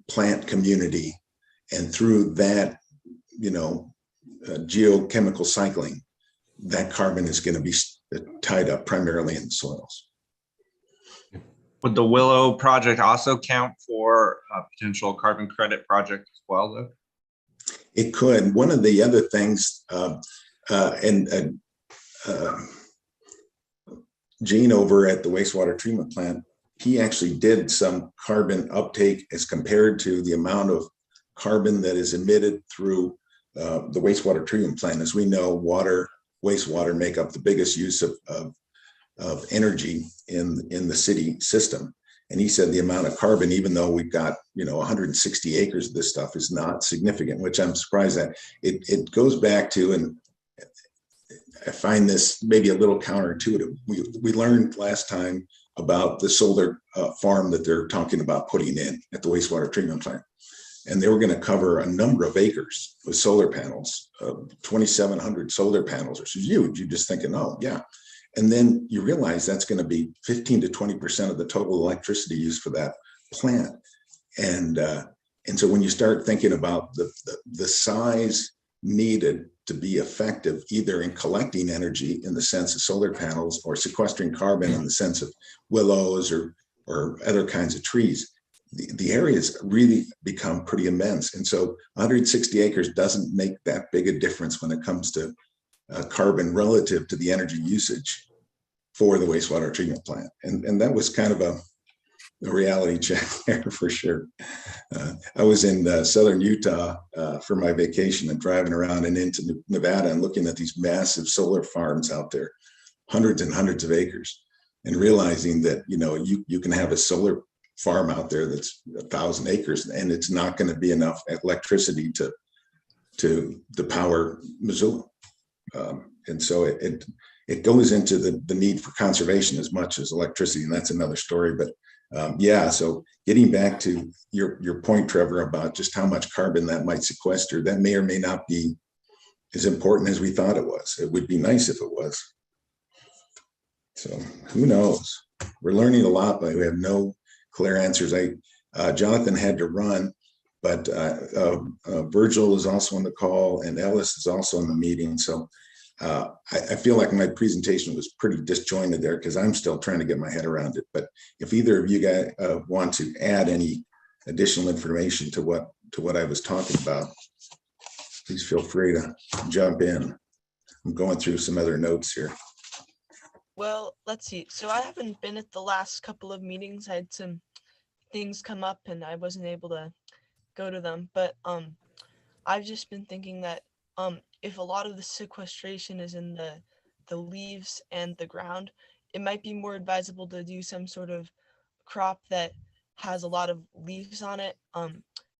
plant community, and through that, geochemical cycling, that carbon is going to be tied up primarily in the soils. Would the Willow project also count for a potential carbon credit project as well, though? It could. One of the other things, Gene over at the wastewater treatment plant, he actually did some carbon uptake as compared to the amount of carbon that is emitted through the wastewater treatment plant. As we know, wastewater make up the biggest use of energy in the city system. And he said the amount of carbon, even though we've got 160 acres of this stuff, is not significant, which I'm surprised at. It goes back to, and I find this maybe a little counterintuitive. We learned last time about the solar farm that they're talking about putting in at the wastewater treatment plant. And they were going to cover a number of acres with solar panels, 2,700 solar panels, which is huge. You're just thinking, oh, yeah. And then you realize that's going to be 15 to 20% of the total electricity used for that plant. And so when you start thinking about the size needed to be effective, either in collecting energy in the sense of solar panels or sequestering carbon in the sense of willows or other kinds of trees, the areas really become pretty immense. And so 160 acres doesn't make that big a difference when it comes to carbon relative to the energy usage for the wastewater treatment plant. And that was kind of a reality check there for sure. I was in southern Utah for my vacation and driving around and into Nevada and looking at these massive solar farms out there, hundreds and hundreds of acres, and realizing that, you can have a solar farm out there that's 1,000 acres and it's not going to be enough electricity to power Missoula. And so it goes into the need for conservation as much as electricity, and that's another story. But so getting back to your point, Trevor, about just how much carbon that might sequester, that may or may not be as important as we thought it was. It would be nice if it was. So who knows? We're learning a lot, but we have no clear answers. Jonathan had to run, but Virgil is also on the call and Ellis is also in the meeting. So I feel like my presentation was pretty disjointed there because I'm still trying to get my head around it. But if either of you guys want to add any additional information to what I was talking about, please feel free to jump in. I'm going through some other notes here. Well, let's see. So I haven't been at the last couple of meetings. I had some things come up and I wasn't able to go to them. But I've just been thinking that if a lot of the sequestration is in the leaves and the ground, it might be more advisable to do some sort of crop that has a lot of leaves on it.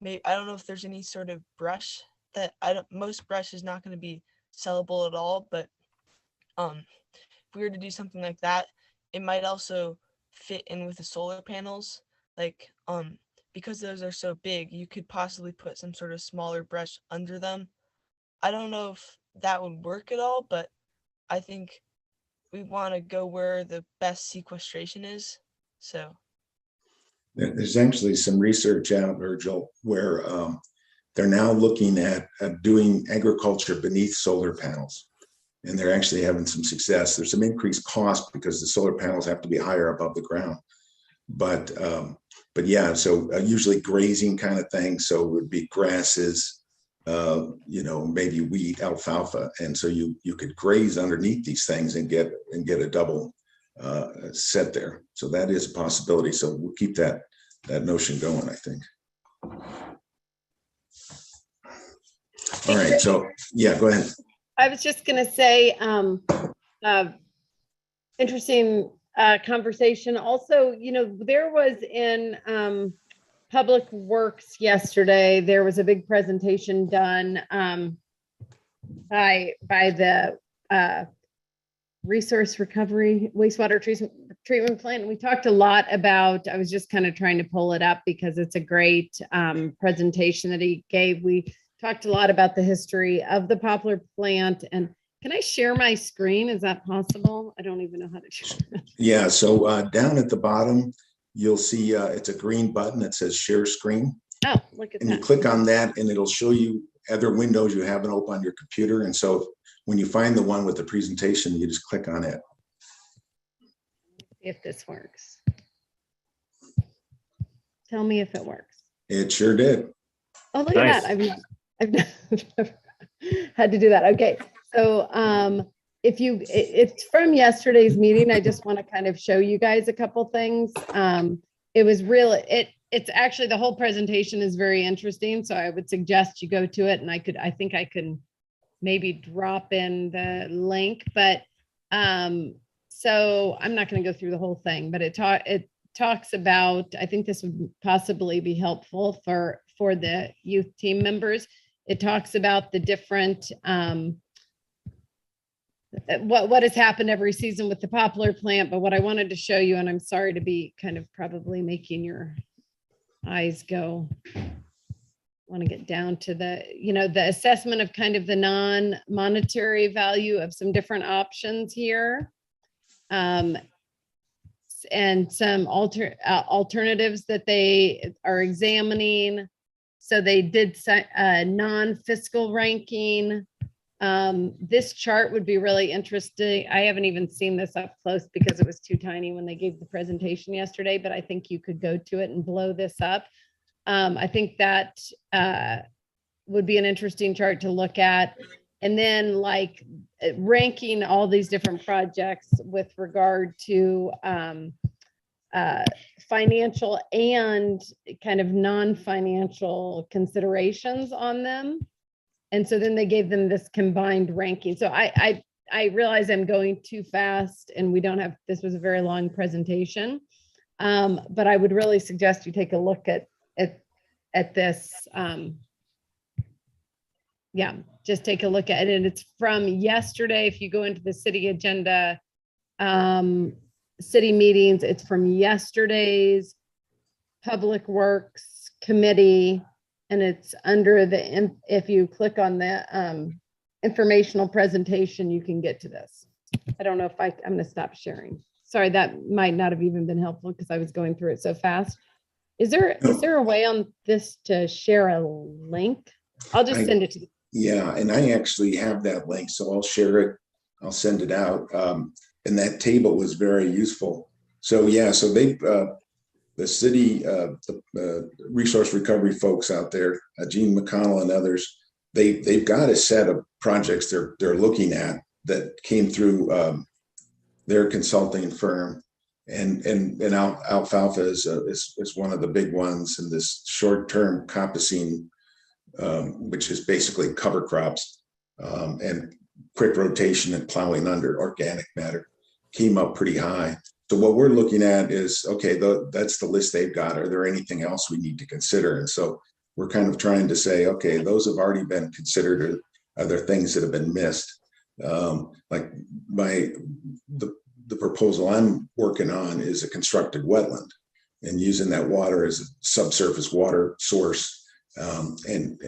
Maybe, I don't know if there's any sort of brush that most brush is not going to be sellable at all, but if we were to do something like that, it might also fit in with the solar panels. Like, because those are so big, you could possibly put some sort of smaller brush under them. I don't know if that would work at all, but I think we want to go where the best sequestration is. So there's actually some research out, Virgil, where they're now looking at doing agriculture beneath solar panels. And they're actually having some success. There's some increased cost because the solar panels have to be higher above the ground. But yeah, so usually grazing kind of thing. So it would be grasses, maybe wheat, alfalfa. And so you could graze underneath these things and get a double set there. So that is a possibility. So we'll keep that notion going, I think. All right, so yeah, go ahead. I was just gonna say, interesting conversation. Also, there was in Public Works yesterday, there was a big presentation done by the resource recovery wastewater treatment plant. We talked a lot about, I was just kind of trying to pull it up because it's a great presentation that he gave. We talked a lot about the history of the Poplar plant. And can I share my screen? Is that possible? I don't even know how to share it. Yeah, so down at the bottom, you'll see it's a green button that says share screen. Oh, look at and that. You click on that and it'll show you other windows you haven't opened on your computer. And so when you find the one with the presentation, you just click on it. If this works. Tell me if it works. It sure did. Oh, look Nice. at that. I've never had to do that. Okay. So it's from yesterday's meeting. I just want to kind of show you guys a couple things. It was really, it's actually, the whole presentation is very interesting. So I would suggest you go to it, and I think I can maybe drop in the link, but so I'm not going to go through the whole thing, but it talks about, I think this would possibly be helpful for the youth team members. It talks about the different, what has happened every season with the Poplar plant. But what I wanted to show you, and I'm sorry to be kind of probably making your eyes go, want to get down to the assessment of kind of the non-monetary value of some different options here. And some alternatives that they are examining. So they did a non-fiscal ranking. This chart would be really interesting. I haven't even seen this up close because it was too tiny when they gave the presentation yesterday, but I think you could go to it and blow this up. I think that would be an interesting chart to look at. And then like ranking all these different projects with regard to financial and kind of non-financial considerations on them. And so then they gave them this combined ranking. So I realize I'm going too fast and we don't have, this was a very long presentation. But I would really suggest you take a look at this. Yeah, just take a look at it. And it's from yesterday. If you go into the city agenda, city meetings, it's from yesterday's Public Works Committee. And it's under the, if you click on the informational presentation, you can get to this. I don't know if I'm going to stop sharing. Sorry, that might not have even been helpful because I was going through it so fast. Is there a way on this to share a link? I'll just send it to you. Yeah, and I actually have that link, so I'll share it. I'll send it out. And that table was very useful. So yeah, so they, the city, the resource recovery folks out there, Gene McConnell and others, they've got a set of projects they're looking at that came through their consulting firm, and alfalfa is one of the big ones, and this short-term coppicing, which is basically cover crops, and quick rotation and plowing under organic matter came up pretty high. So what we're looking at is, okay, that's the list they've got. Are there anything else we need to consider? And so we're kind of trying to say, okay, those have already been considered. Or are there things that have been missed? Like the proposal I'm working on is a constructed wetland, and using that water as a subsurface water source. And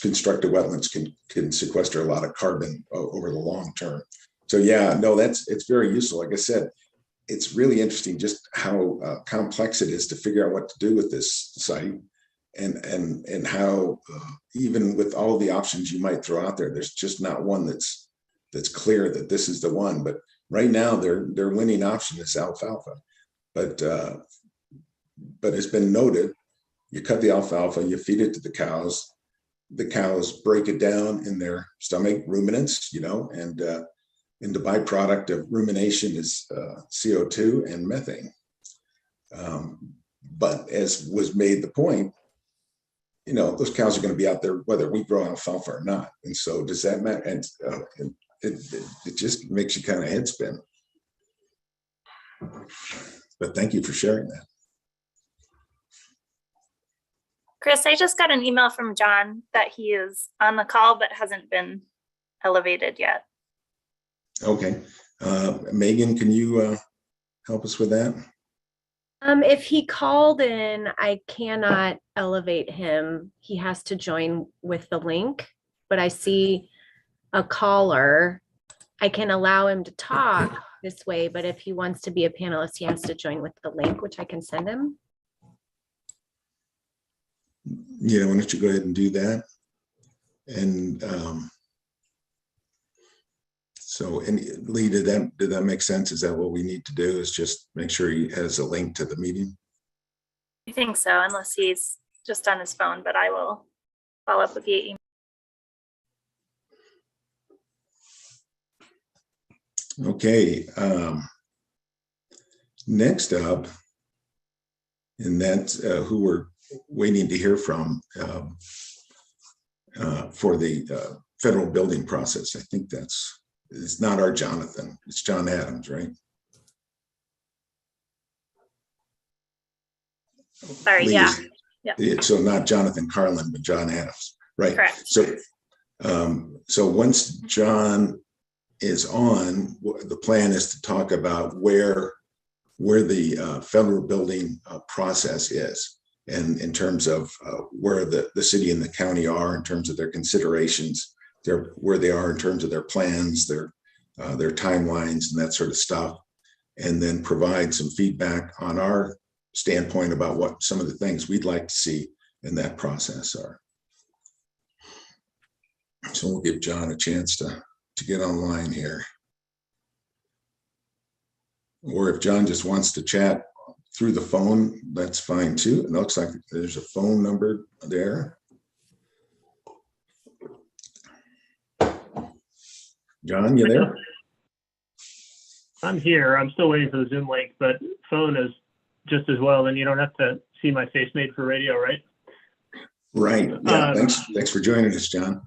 constructed wetlands can sequester a lot of carbon over the long term. So yeah, no, it's very useful. Like I said, it's really interesting just how complex it is to figure out what to do with this site. and how even with all the options you might throw out there, there's just not one that's clear that this is the one. But right now, their winning option is alfalfa. But it's been noted, you cut the alfalfa, you feed it to the cows break it down in their stomach, ruminants, and the byproduct of rumination is CO2 and methane. But as was made the point, those cows are going to be out there whether we grow alfalfa or not. And so does that matter? And it just makes you kind of head spin. But thank you for sharing that. Chris, I just got an email from John that he is on the call but hasn't been elevated yet. Okay. Megan, can you help us with that? If he called in, I cannot elevate him. He has to join with the link, but I see a caller. I can allow him to talk this way, but if he wants to be a panelist, he has to join with the link, which I can send him. Yeah, why don't you go ahead and do that? And so, and Lee, did that make sense? Is that what we need to do? Is just make sure he has a link to the meeting? I think so, unless he's just on his phone, but I will follow up with you email. Okay. Next up, and that's who we're waiting to hear from for the federal building process. I think it's not our Jonathan, it's John Adams, right? Sorry, Lee, yeah. So not Jonathan Carlin, but John Adams, right? Correct. So once John is on, the plan is to talk about where the federal building process is, and in terms of where the city and the county are in terms of their considerations, where they are in terms of their plans, their timelines, and that sort of stuff, and then provide some feedback on our standpoint about what some of the things we'd like to see in that process are. So we'll give John a chance to get online here. Or if John just wants to chat through the phone, that's fine too. It looks like there's a phone number there. John, you there? I'm here. I'm still waiting for the Zoom link, but phone is just as well. And you don't have to see my face made for radio, right? Right. Yeah. Thanks for joining us, John.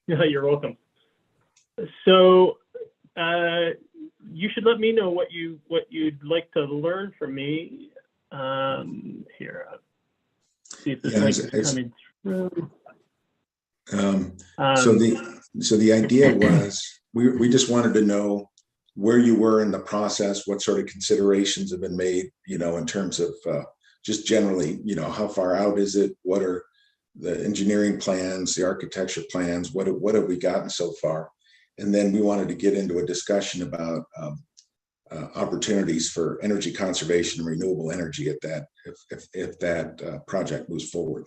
Yeah, you're welcome. So you should let me know what you'd like to learn from me. Here, see if this link is coming through. So the idea was we just wanted to know where you were in the process, what sort of considerations have been made, in terms of just generally, how far out is it? What are the engineering plans, the architecture plans? What have we gotten so far? And then we wanted to get into a discussion about opportunities for energy conservation and renewable energy if that project moves forward.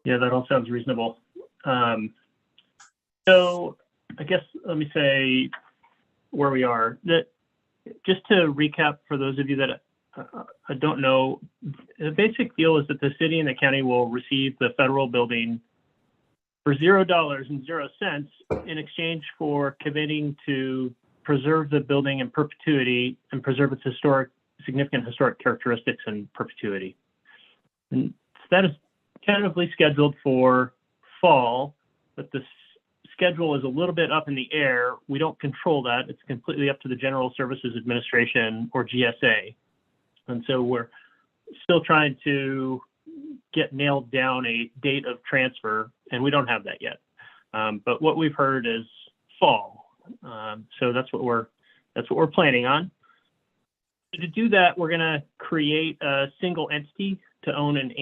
Yeah, that all sounds reasonable. So I guess let me say where we are. Just to recap for those of you that I don't know, the basic deal is that the city and the county will receive the federal building for $0.00 in exchange for committing to preserve the building in perpetuity and preserve its significant historic characteristics in perpetuity. And that is tentatively scheduled for fall, but the schedule is a little bit up in the air. We don't control that. It's completely up to the General Services Administration, or GSA. And so we're still trying to get nailed down a date of transfer, and we don't have that yet. But what we've heard is fall. So that's what we're planning on. To do that, we're going to create a single entity to own and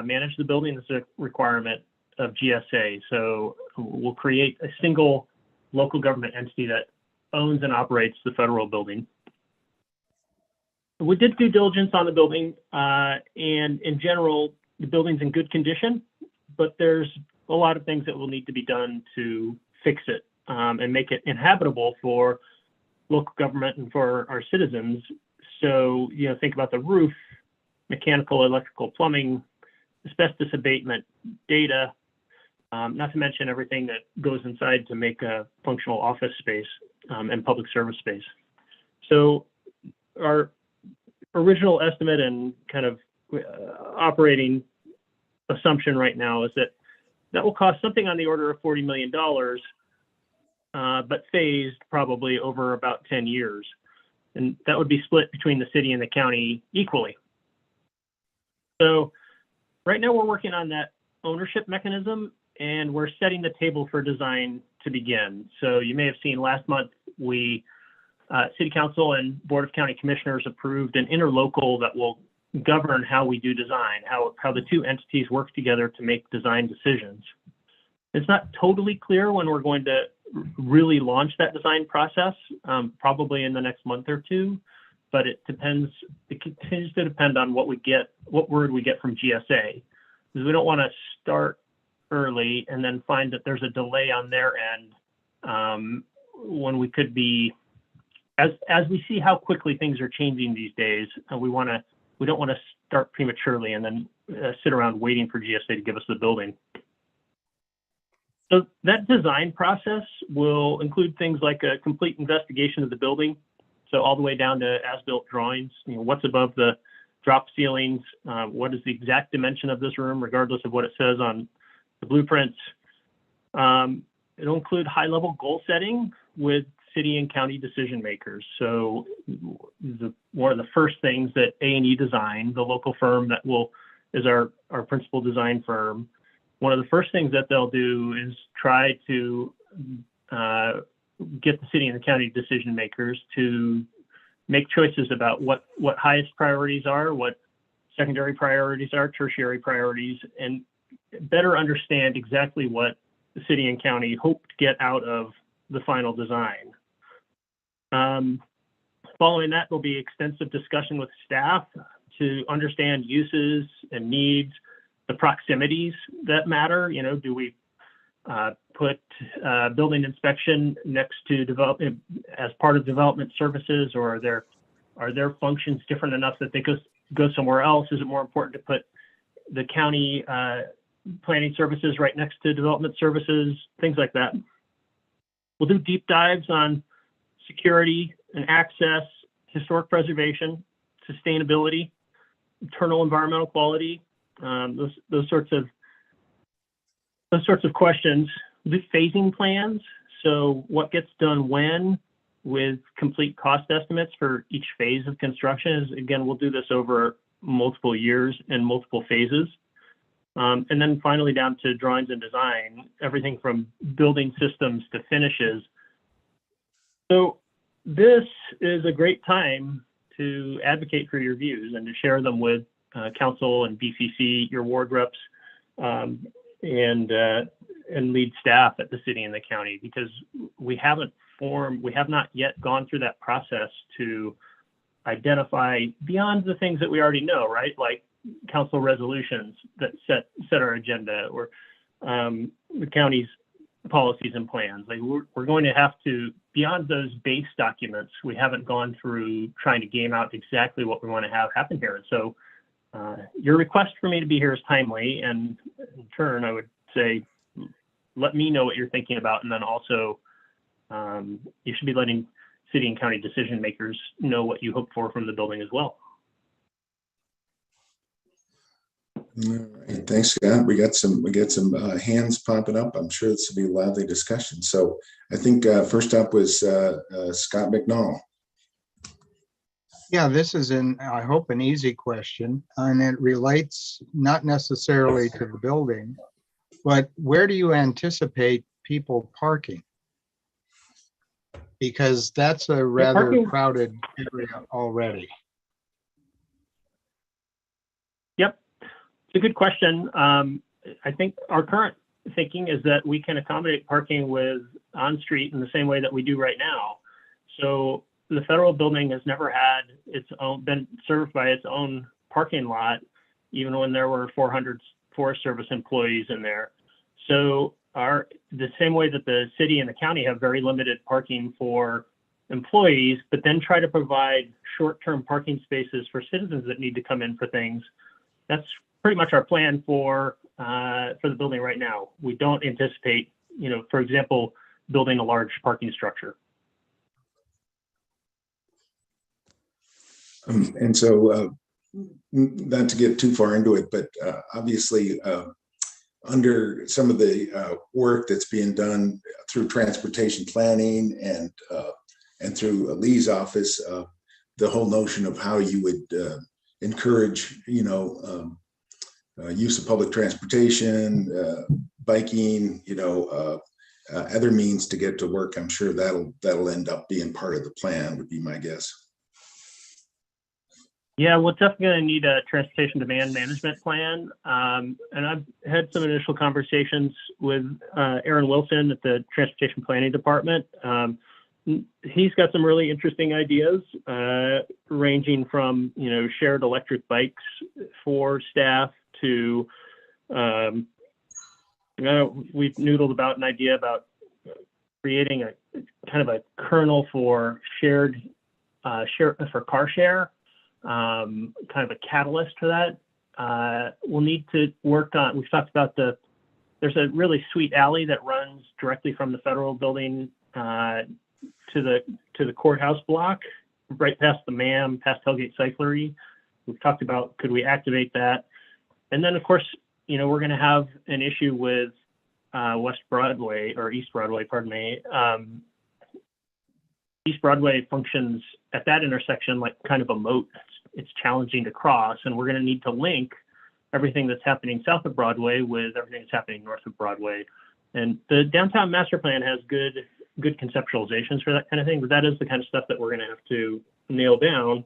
manage the building. This is a requirement of GSA. So we'll create a single local government entity that owns and operates the federal building. we did due diligence on the building, and in general, the building's in good condition, but there's a lot of things that will need to be done to fix it and make it inhabitable for local government and for our citizens. So, think about the roof, mechanical, electrical, plumbing, asbestos abatement, data, not to mention everything that goes inside to make a functional office space and public service space. So our original estimate and kind of operating assumption right now is that will cost something on the order of $40 million, but phased probably over about 10 years. And that would be split between the city and the county equally. So right now we're working on that ownership mechanism, and we're setting the table for design to begin. So you may have seen last month, City Council and Board of County Commissioners approved an interlocal that will govern how we do design, how the two entities work together to make design decisions. It's not totally clear when we're going to really launch that design process, probably in the next month or two, but it continues to depend on what word we get from GSA, because we don't want to start early and then find that there's a delay on their end when we could be, as we see how quickly things are changing these days, we don't want to start prematurely and then sit around waiting for GSA to give us the building. So that design process will include things like a complete investigation of the building. So all the way down to as-built drawings, what's above the drop ceilings, what is the exact dimension of this room, regardless of what it says on the blueprints. It'll include high-level goal setting with city and county decision makers. So one of the first things that A&E Design, the local firm that is our principal design firm, one of the first things that they'll do is try to get the city and the county decision makers to make choices about what highest priorities are, what secondary priorities are, tertiary priorities, and better understand exactly what the city and county hope to get out of the final design. Following that, there'll be extensive discussion with staff to understand uses and needs, the proximities that matter. Do we put building inspection next to development as part of development services, or are their functions different enough that they go somewhere else? Is it more important to put the county planning services right next to development services, things like that? We'll do deep dives on security and access, historic preservation, sustainability, internal environmental quality, those sorts of questions. The phasing plans, so what gets done when, with complete cost estimates for each phase of construction. Again, we'll do this over multiple years and multiple phases. And then finally down to drawings and design, everything from building systems to finishes. So this is a great time to advocate for your views and to share them with council and BCC, your ward reps, and lead staff at the city and the county, because we have not yet gone through that process to identify beyond the things that we already know, right? Like council resolutions that set our agenda, or the county's policies and plans. Like we're going to have to, beyond those base documents, we haven't gone through trying to game out exactly what we want to have happen here. And so your request for me to be here is timely, and in turn, I would say, let me know what you're thinking about, and then also you should be letting city and county decision makers know what you hope for from the building as well. All right, thanks, Scott. We got some hands popping up. I'm sure this will be a lively discussion. So I think first up was Scott McNall. Yeah, this is I hope, an easy question, and it relates not necessarily to the building, but where do you anticipate people parking? Because that's a rather crowded area already. Yep, it's a good question. I think our current thinking is that we can accommodate parking with on-street in the same way that we do right now. So the federal building has never had been served by its own parking lot, even when there were 400 Forest Service employees in there. So the same way that the city and the county have very limited parking for employees, but then try to provide short-term parking spaces for citizens that need to come in for things. That's pretty much our plan for the building right now. We don't anticipate, for example, building a large parking structure. And so, not to get too far into it, but obviously, under some of the work that's being done through transportation planning and through Lee's office, the whole notion of how you would encourage, use of public transportation, biking, other means to get to work. I'm sure that'll end up being part of the plan, would be my guess. Yeah, we're definitely going to need a transportation demand management plan. And I've had some initial conversations with Aaron Wilson at the Transportation Planning Department. He's got some really interesting ideas, ranging from, shared electric bikes for staff to, we've noodled about an idea about creating a kind of a kernel for shared for car share. Kind of a catalyst for that. We'll need to work on, we've talked about there's a really sweet alley that runs directly from the federal building to the courthouse block, right past the MAM, past Hellgate Cyclery. We've talked about, could we activate that? And then of course, we're going to have an issue with West Broadway, or East Broadway, pardon me. East Broadway functions at that intersection like kind of a moat. It's challenging to cross, and we're going to need to link everything that's happening south of Broadway with everything that's happening north of Broadway. And the downtown master plan has good conceptualizations for that kind of thing, but that is the kind of stuff that we're going to have to nail down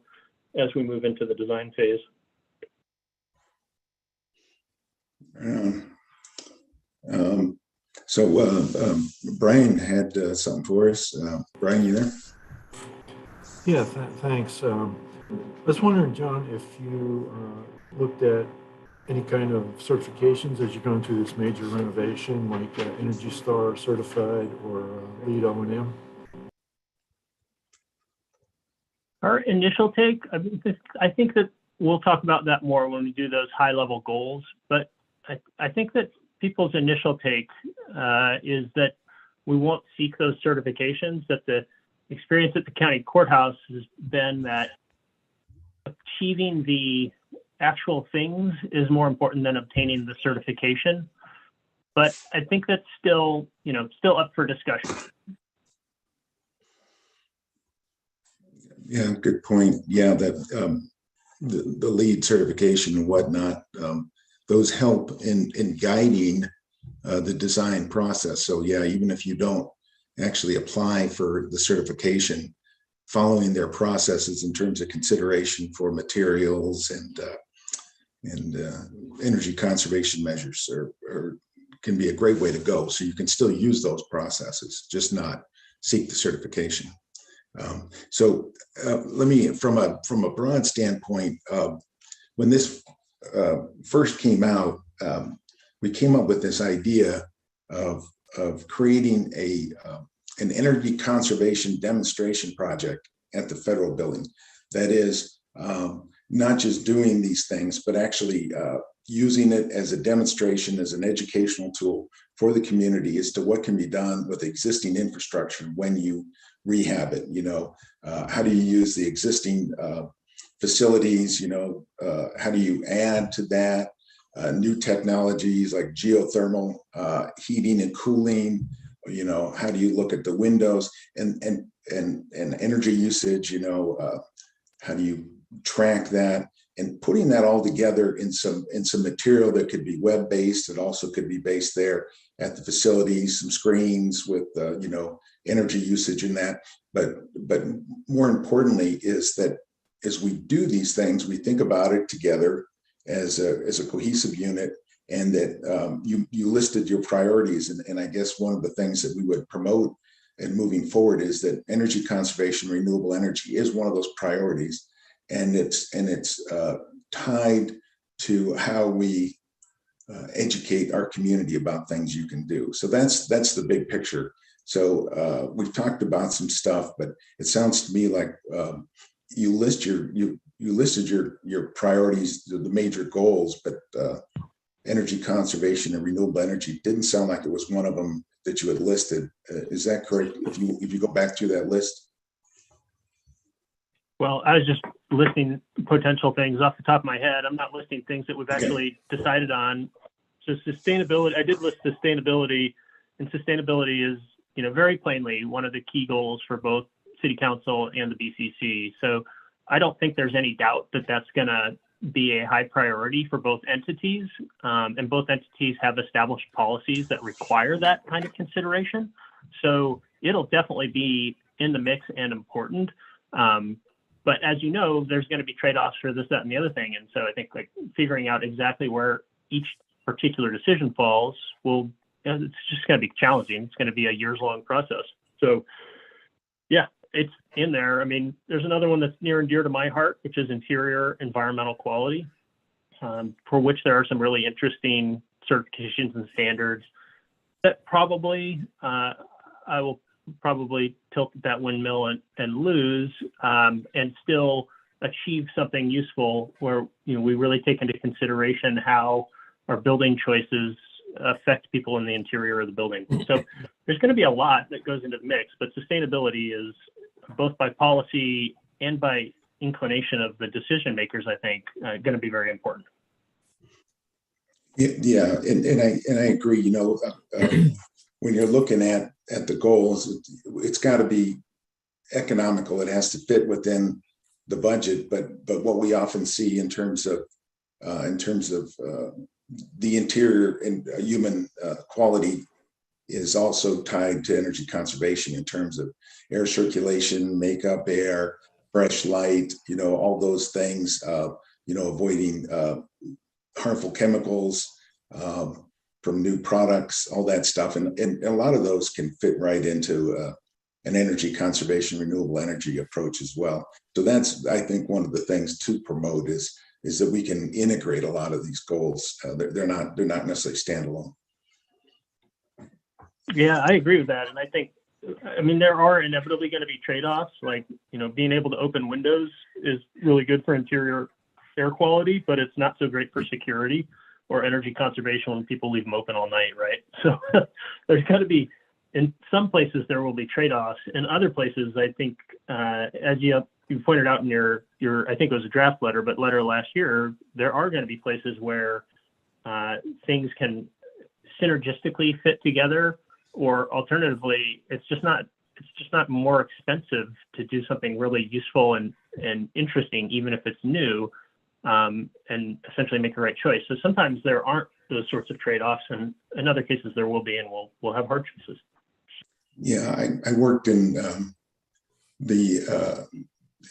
as we move into the design phase. Brian had something for us. Brian, you there? Yeah, thanks. I was wondering, John, if you looked at any kind of certifications as you're going through this major renovation, like Energy Star certified or LEED O&M? Our initial take, I think that we'll talk about that more when we do those high-level goals, but I think that people's initial take is that we won't seek those certifications, that the experience at the county courthouse has been that achieving the actual things is more important than obtaining the certification. But I think that's still up for discussion. Yeah, good point. Yeah, that the LEED certification and whatnot, those help in guiding the design process. So yeah, even if you don't actually apply for the certification, following their processes in terms of consideration for materials and energy conservation measures can be a great way to go. So you can still use those processes, just not seek the certification. Let me, from a broad standpoint, when this first came out, we came up with this idea of creating an energy conservation demonstration project at the federal building. That is not just doing these things, but actually using it as a demonstration, as an educational tool for the community as to what can be done with existing infrastructure when you rehab it. How do you use the existing facilities? How do you add to that new technologies like geothermal heating and cooling? How do you look at the windows and energy usage? How do you track that? And putting that all together in some material that could be web-based. It also could be based there at the facilities, some screens with energy usage in that. But more importantly is that as we do these things, we think about it together as a cohesive unit, and that you listed your priorities. And I guess one of the things that we would promote and moving forward is that energy conservation, renewable energy is one of those priorities, and it's tied to how we educate our community about things you can do. So that's the big picture. So we've talked about some stuff, but it sounds to me like you listed your priorities, the major goals, but energy conservation and renewable energy didn't sound like it was one of them that you had listed. Is that correct? If you go back through that list? Well, I was just listing potential things off the top of my head. I'm not listing things that we've actually decided on. So sustainability, I did list sustainability, and sustainability is, very plainly one of the key goals for both City Council and the BCC. So I don't think there's any doubt that that's going to be a high priority for both entities, and both entities have established policies that require that kind of consideration. So it'll definitely be in the mix and important. But as you know, there's going to be trade-offs for this, that, and the other thing. And so I think figuring out exactly where each particular decision falls it's just going to be challenging. It's going to be a years-long process. So yeah, it's in there. I mean, there's another one that's near and dear to my heart, which is interior environmental quality, for which there are some really interesting certifications and standards that probably I will probably tilt that windmill and lose, and still achieve something useful where we really take into consideration how our building choices affect people in the interior of the building. So there's going to be a lot that goes into the mix, but sustainability is both by policy and by inclination of the decision makers, I think, going to be very important. Yeah, and I agree. When you're looking at the goals, it's got to be economical. It has to fit within the budget. But what we often see in terms of the interior and human quality is also tied to energy conservation in terms of air circulation, makeup air, fresh light, all those things, avoiding harmful chemicals from new products, all that stuff. And a lot of those can fit right into an energy conservation, renewable energy approach as well. So that's, I think, one of the things to promote is that we can integrate a lot of these goals. They're not necessarily standalone. Yeah, I agree with that. And I think, there are inevitably going to be trade-offs, like, being able to open windows is really good for interior air quality, but it's not so great for security or energy conservation when people leave them open all night, right? So there's got to be, in some places there will be trade-offs. In other places, I think, as you pointed out in your, I think it was a draft letter, but letter last year, there are going to be places where things can synergistically fit together, or alternatively, it's just not more expensive to do something really useful and interesting, even if it's new, and essentially make the right choice. So sometimes there aren't those sorts of trade-offs, and in other cases there will be, and we'll have hard choices. Yeah, I worked in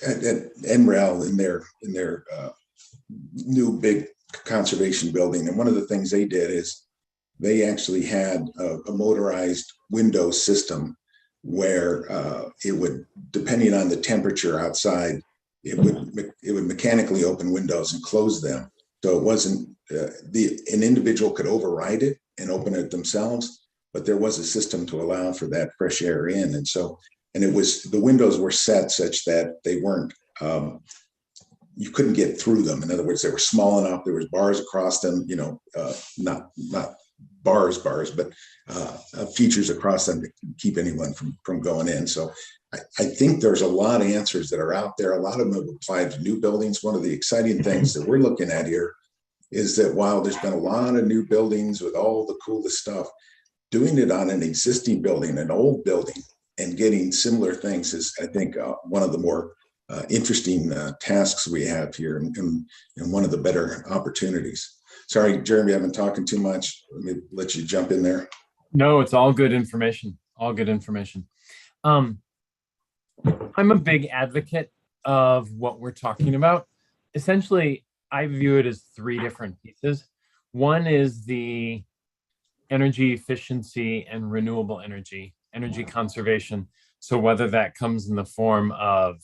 at NREL in their new big conservation building, and one of the things they did is they actually had a motorized window system where it would, depending on the temperature outside, it would mechanically open windows and close them. So it wasn't an individual could override it and open it themselves, but there was a system to allow for that fresh air in. And the windows were set such that they weren't, you couldn't get through them. In other words, they were small enough. There was bars across them, not bars, but features across them to keep anyone from going in. So I think there's a lot of answers that are out there. A lot of them have applied to new buildings. One of the exciting things that we're looking at here is that while there's been a lot of new buildings with all the coolest stuff, doing it on an existing building, an old building, and getting similar things is, I think, one of the more interesting tasks we have here, and one of the better opportunities. Sorry, Jeremy, I've been talking too much. Let me let you jump in there. No, it's all good information. All good information. I'm a big advocate of what we're talking about. Essentially, I view it as three different pieces. One is the energy efficiency and renewable energy energy conservation. So whether that comes in the form of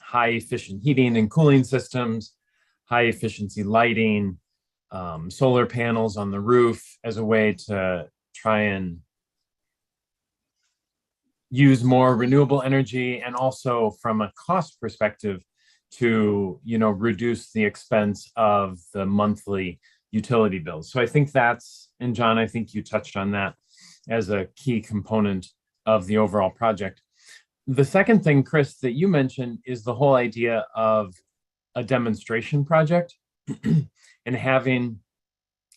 high efficient heating and cooling systems, high efficiency lighting, solar panels on the roof as a way to try and use more renewable energy, and also from a cost perspective to, reduce the expense of the monthly utility bills. So I think that's, and John, I think you touched on that as a key component of the overall project. The second thing, Chris, that you mentioned is the whole idea of a demonstration project and having,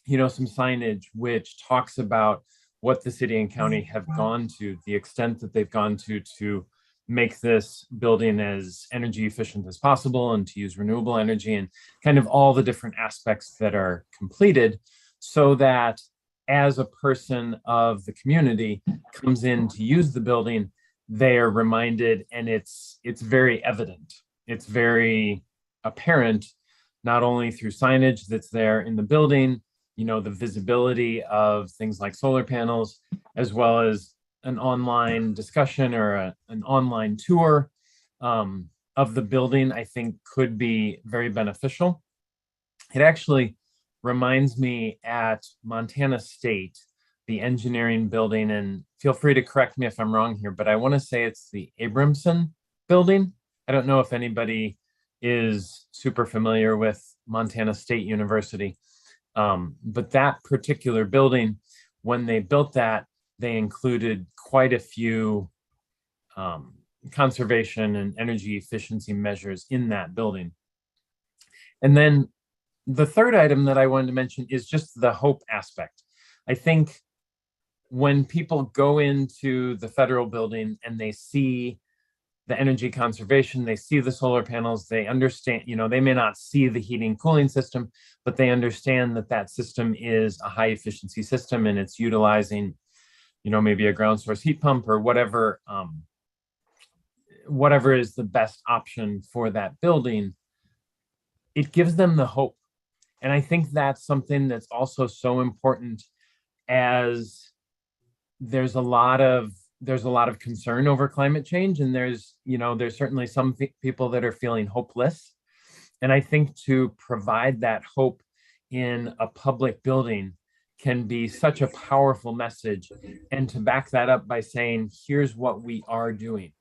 some signage which talks about what the city and county have gone to, the extent that they've gone to make this building as energy efficient as possible and to use renewable energy, and kind of all the different aspects that are completed, so that as a person of the community comes in to use the building, they are reminded, and it's very evident. It's very apparent, not only through signage that's there in the building, the visibility of things like solar panels, as well as an online discussion or an online tour of the building, I think could be very beneficial. It actually reminds me at Montana State, the engineering building, and feel free to correct me if I'm wrong here, but I want to say it's the Abramson building. I don't know if anybody is super familiar with Montana State University. But that particular building, when they built that, they included quite a few conservation and energy efficiency measures in that building. And then the third item that I wanted to mention is just the hope aspect. I think when people go into the federal building and they see the energy conservation, they see the solar panels, they understand, they may not see the heating cooling system, but they understand that that system is a high efficiency system and it's utilizing, maybe a ground source heat pump or whatever, whatever is the best option for that building. It gives them the hope. And I think that's something that's also so important, as there's a lot of concern over climate change, and there's certainly some people that are feeling hopeless. And I think to provide that hope in a public building can be such a powerful message, and to back that up by saying, here's what we are doing.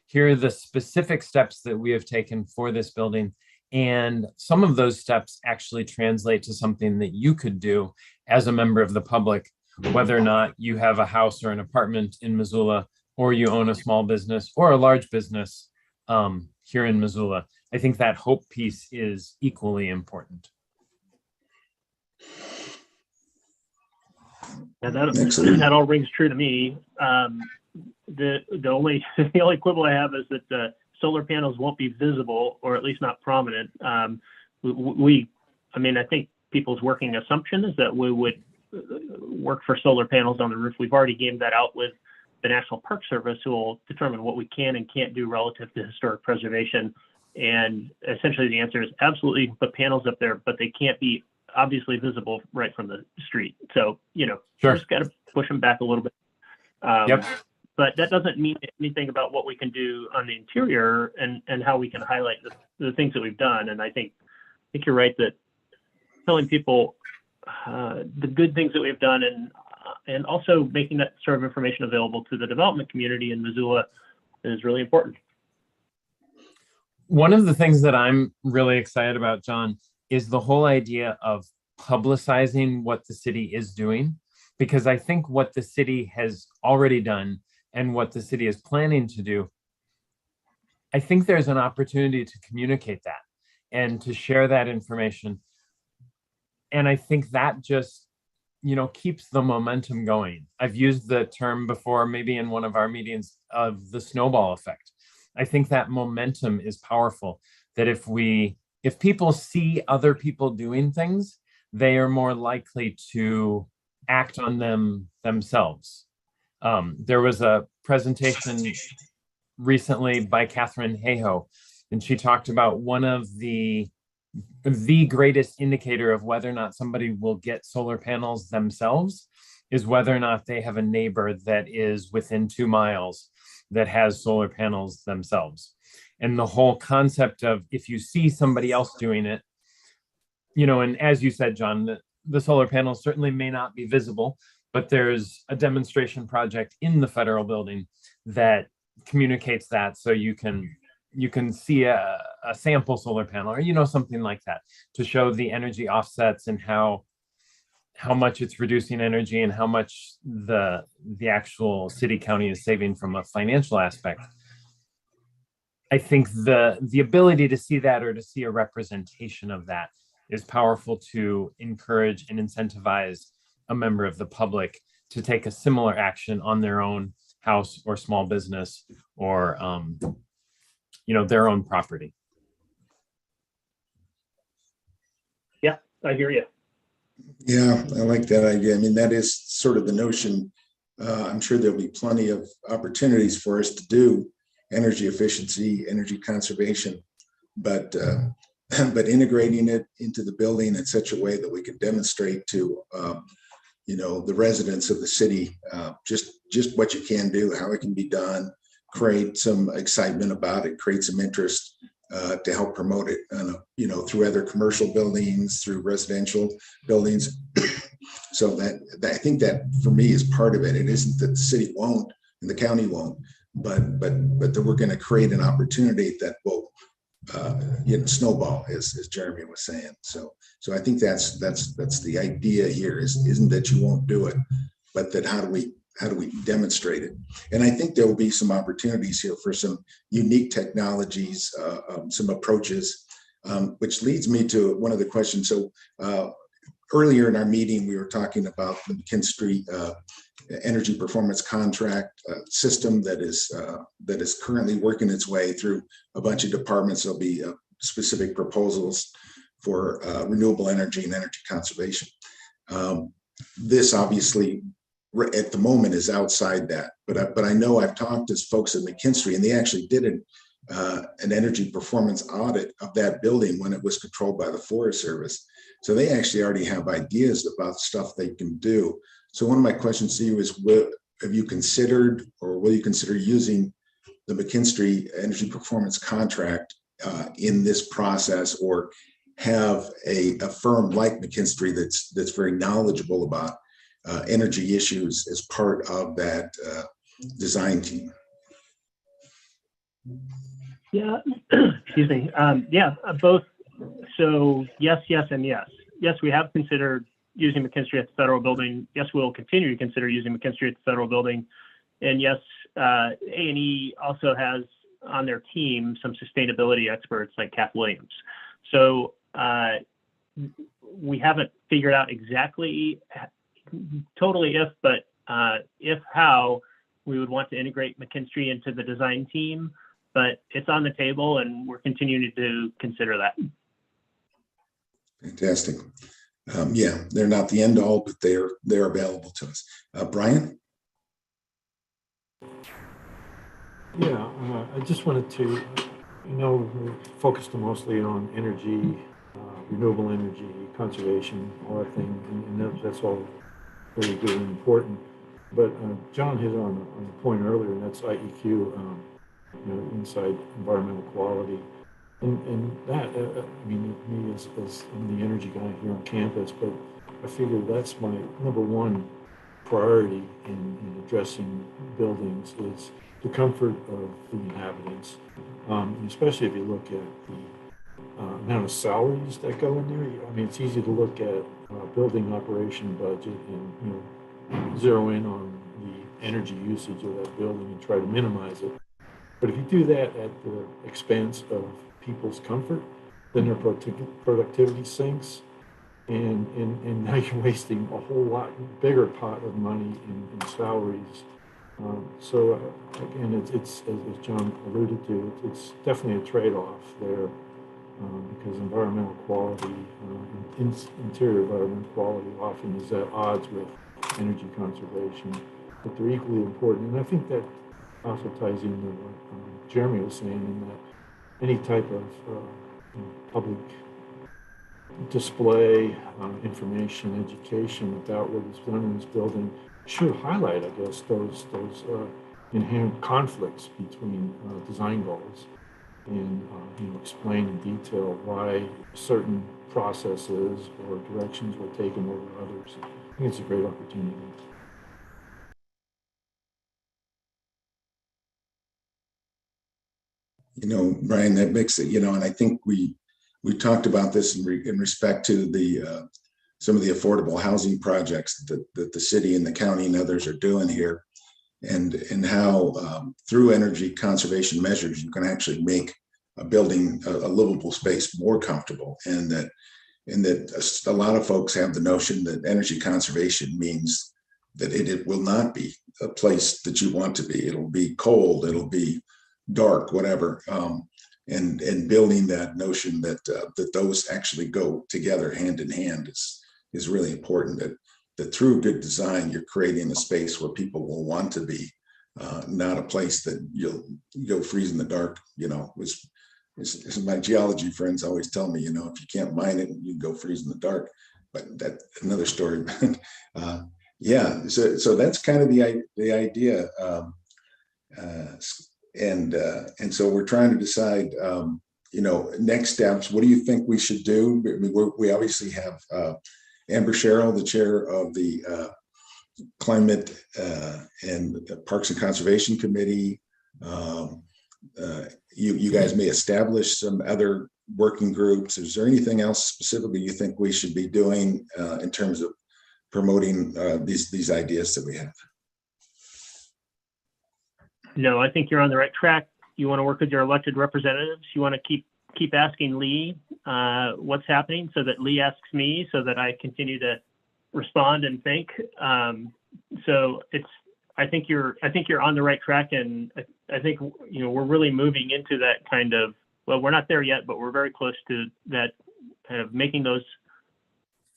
Here are the specific steps that we have taken for this building. And some of those steps actually translate to something that you could do as a member of the public, whether or not you have a house or an apartment in Missoula, or you own a small business or a large business here in Missoula. I think that hope piece is equally important. Yeah, that all rings true to me. The only quibble I have is that the solar panels won't be visible, or at least not prominent. I think people's working assumption is that we would work for solar panels on the roof. We've already gamed that out with the National Park Service, who will determine what we can and can't do relative to historic preservation. And essentially the answer is absolutely put panels up there, but they can't be obviously visible right from the street. So, Sure. Just got to push them back a little bit. Yep. But that doesn't mean anything about what we can do on the interior and how we can highlight the things that we've done. And I think you're right that telling people the good things that we've done, and also making that sort of information available to the development community in Missoula is really important. One of the things that I'm really excited about, John, is the whole idea of publicizing what the city is doing, because I think what the city has already done and what the city is planning to do, I think there's an opportunity to communicate that and to share that information. And I think that just, keeps the momentum going. I've used the term before, maybe in one of our meetings, of the snowball effect. I think that momentum is powerful, that if people see other people doing things, they are more likely to act on them themselves. There was a presentation recently by Catherine Hayhoe, and she talked about one of the greatest indicator of whether or not somebody will get solar panels themselves is whether or not they have a neighbor that is within 2 miles that has solar panels themselves. And the whole concept of, if you see somebody else doing it, you know, and as you said, John, the solar panels certainly may not be visible, but there's a demonstration project in the federal building that communicates that, so you can see a sample solar panel, or, you know, something like that, to show the energy offsets and how much it's reducing energy and how much the actual city county is saving from a financial aspect. I think the ability to see that, or to see a representation of that, is powerful to encourage and incentivize a member of the public to take a similar action on their own house or small business, or you know, their own property. Yeah, I hear you. Yeah, I like that idea. I mean, that is sort of the notion. I'm sure there'll be plenty of opportunities for us to do energy efficiency, energy conservation, but integrating it into the building in such a way that we can demonstrate to you know, the residents of the city just what you can do, how it can be done, create some excitement about it, create some interest to help promote it, you know, through other commercial buildings, through residential buildings. So that I think that for me is part of it. It isn't that the city won't and the county won't, but that we're going to create an opportunity that will you know, snowball, as Jeremy was saying. So I think that's the idea here, isn't that you won't do it, but that how do we demonstrate it? And I think there will be some opportunities here for some unique technologies, some approaches, which leads me to one of the questions. So earlier in our meeting, we were talking about the McKinstry energy performance contract system that is currently working its way through a bunch of departments. There'll be specific proposals for renewable energy and energy conservation. This obviously at the moment is outside that, but I know I've talked to folks at McKinstry, and they actually did an energy performance audit of that building when it was controlled by the Forest Service. So they actually already have ideas about stuff they can do. So one of my questions to you is, have you considered, or will you consider using the McKinstry energy performance contract in this process, or have a firm like McKinstry that's very knowledgeable about energy issues as part of that design team? Yeah, excuse me. Yeah, both. So yes, and yes. Yes, we have considered using McKinstry at the federal building. Yes, we'll continue to consider using McKinstry at the federal building. And yes, A&E also has on their team some sustainability experts like Kath Williams. So we haven't figured out exactly totally if, but if how we would want to integrate McKinstry into the design team, but it's on the table and we're continuing to consider that. Fantastic. Yeah, they're not the end all, but they're available to us. Brian? Yeah, I just wanted to, you know, we're focused mostly on energy, renewable energy, conservation, all that thing, and that's all very good and important. But John hit on a point earlier, and that's IEQ, you know, inside environmental quality. And that, I mean, me as I'm the energy guy here on campus, but I figure that's my number one priority in addressing buildings is the comfort of the inhabitants, especially if you look at the amount of salaries that go in there. I mean, it's easy to look at building operation budget and, you know, zero in on the energy usage of that building and try to minimize it. But if you do that at the expense of people's comfort, then their productivity sinks, and now you're wasting a whole lot bigger pot of money in salaries. So again, it's as John alluded to, it's definitely a trade-off there, because environmental quality, interior environmental quality often is at odds with energy conservation, but they're equally important. And I think that also ties into what Jeremy was saying, in that any type of public display information, education about what is done in this building should highlight, I guess, those inherent conflicts between design goals and explain in detail why certain processes or directions were taken over others. I think it's a great opportunity. Brian, that makes it, and I think we talked about this in respect to the some of the affordable housing projects that the city and the county and others are doing here, and how through energy conservation measures you can actually make a building a livable space more comfortable, and that a lot of folks have the notion that energy conservation means that it will not be a place that you want to be. It'll be cold, it'll be dark, whatever, and building that notion that those actually go together hand in hand is really important. That through good design, you're creating a space where people will want to be, not a place that you'll go freeze in the dark. As my geology friends always tell me, if you can't mine it, you can go freeze in the dark. But that's another story. Yeah, so that's kind of the idea. And so we're trying to decide, next steps. What do you think we should do? We obviously have Amber Sherrill, the chair of the Climate and Parks and Conservation Committee. You guys may establish some other working groups. Is there anything else specifically you think we should be doing in terms of promoting these ideas that we have? No, I think you're on the right track. You want to work with your elected representatives. You want to keep asking Lee what's happening, so that Lee asks me, so that I continue to respond and think. So I think you're on the right track, and I think we're really moving into that kind of, well, we're not there yet, but we're very close to that kind of making those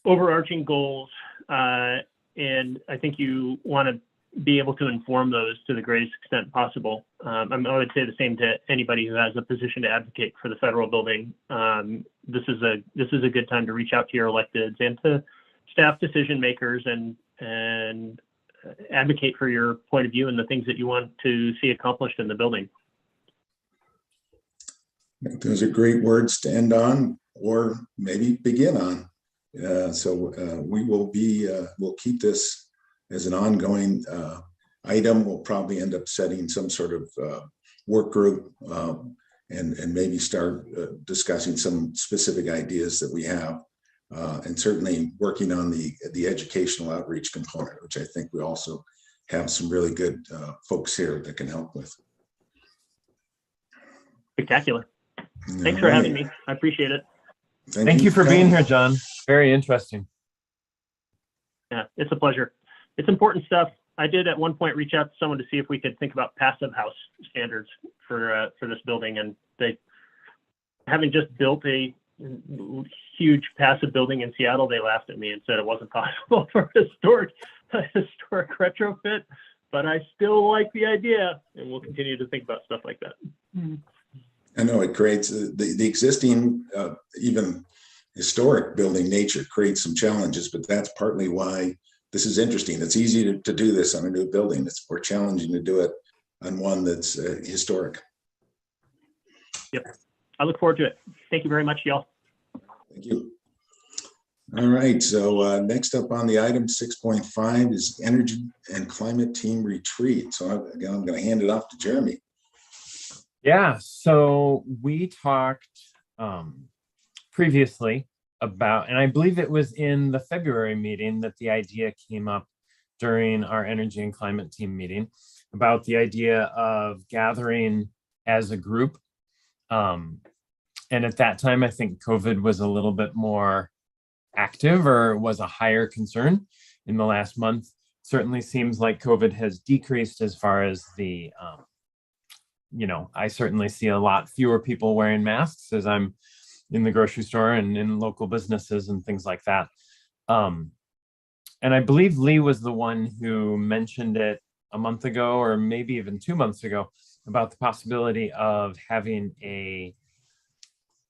overarching goals. And I think you want to be able to inform those to the greatest extent possible. I would say the same to anybody who has a position to advocate for the federal building. This is a good time to reach out to your electeds and to staff decision makers and advocate for your point of view and the things that you want to see accomplished in the building. Those are great words to end on, or maybe begin on. So we will we'll keep this as an ongoing item. We'll probably end up setting some sort of work group and maybe start discussing some specific ideas that we have, and certainly working on the educational outreach component, which I think we also have some really good folks here that can help with. Spectacular. Thanks for having me. I appreciate it. Thank you for being here, John. Very interesting. Yeah, it's a pleasure. It's important stuff. I did at one point reach out to someone to see if we could think about passive house standards for this building, and they, having just built a huge passive building in Seattle, they laughed at me and said it wasn't possible for a historic retrofit. But I still like the idea, and we'll continue to think about stuff like that. I know it creates the existing, even historic building nature creates some challenges, but that's partly why this is interesting. It's easy to do this on a new building. It's more challenging to do it on one that's historic. Yep. I look forward to it. Thank you very much, y'all. Thank you. All right. So next up on the item 6.5 is Energy and Climate Team Retreat. So again, I'm going to hand it off to Jeremy. Yeah. So we talked previously about, and I believe it was in the February meeting that the idea came up during our energy and climate team meeting, about the idea of gathering as a group. And at that time, I think COVID was a little bit more active, or was a higher concern. In the last month, certainly seems like COVID has decreased as far as the, I certainly see a lot fewer people wearing masks as I'm in the grocery store and in local businesses and things like that. And I believe Lee was the one who mentioned it a month ago, or maybe even 2 months ago, about the possibility of having a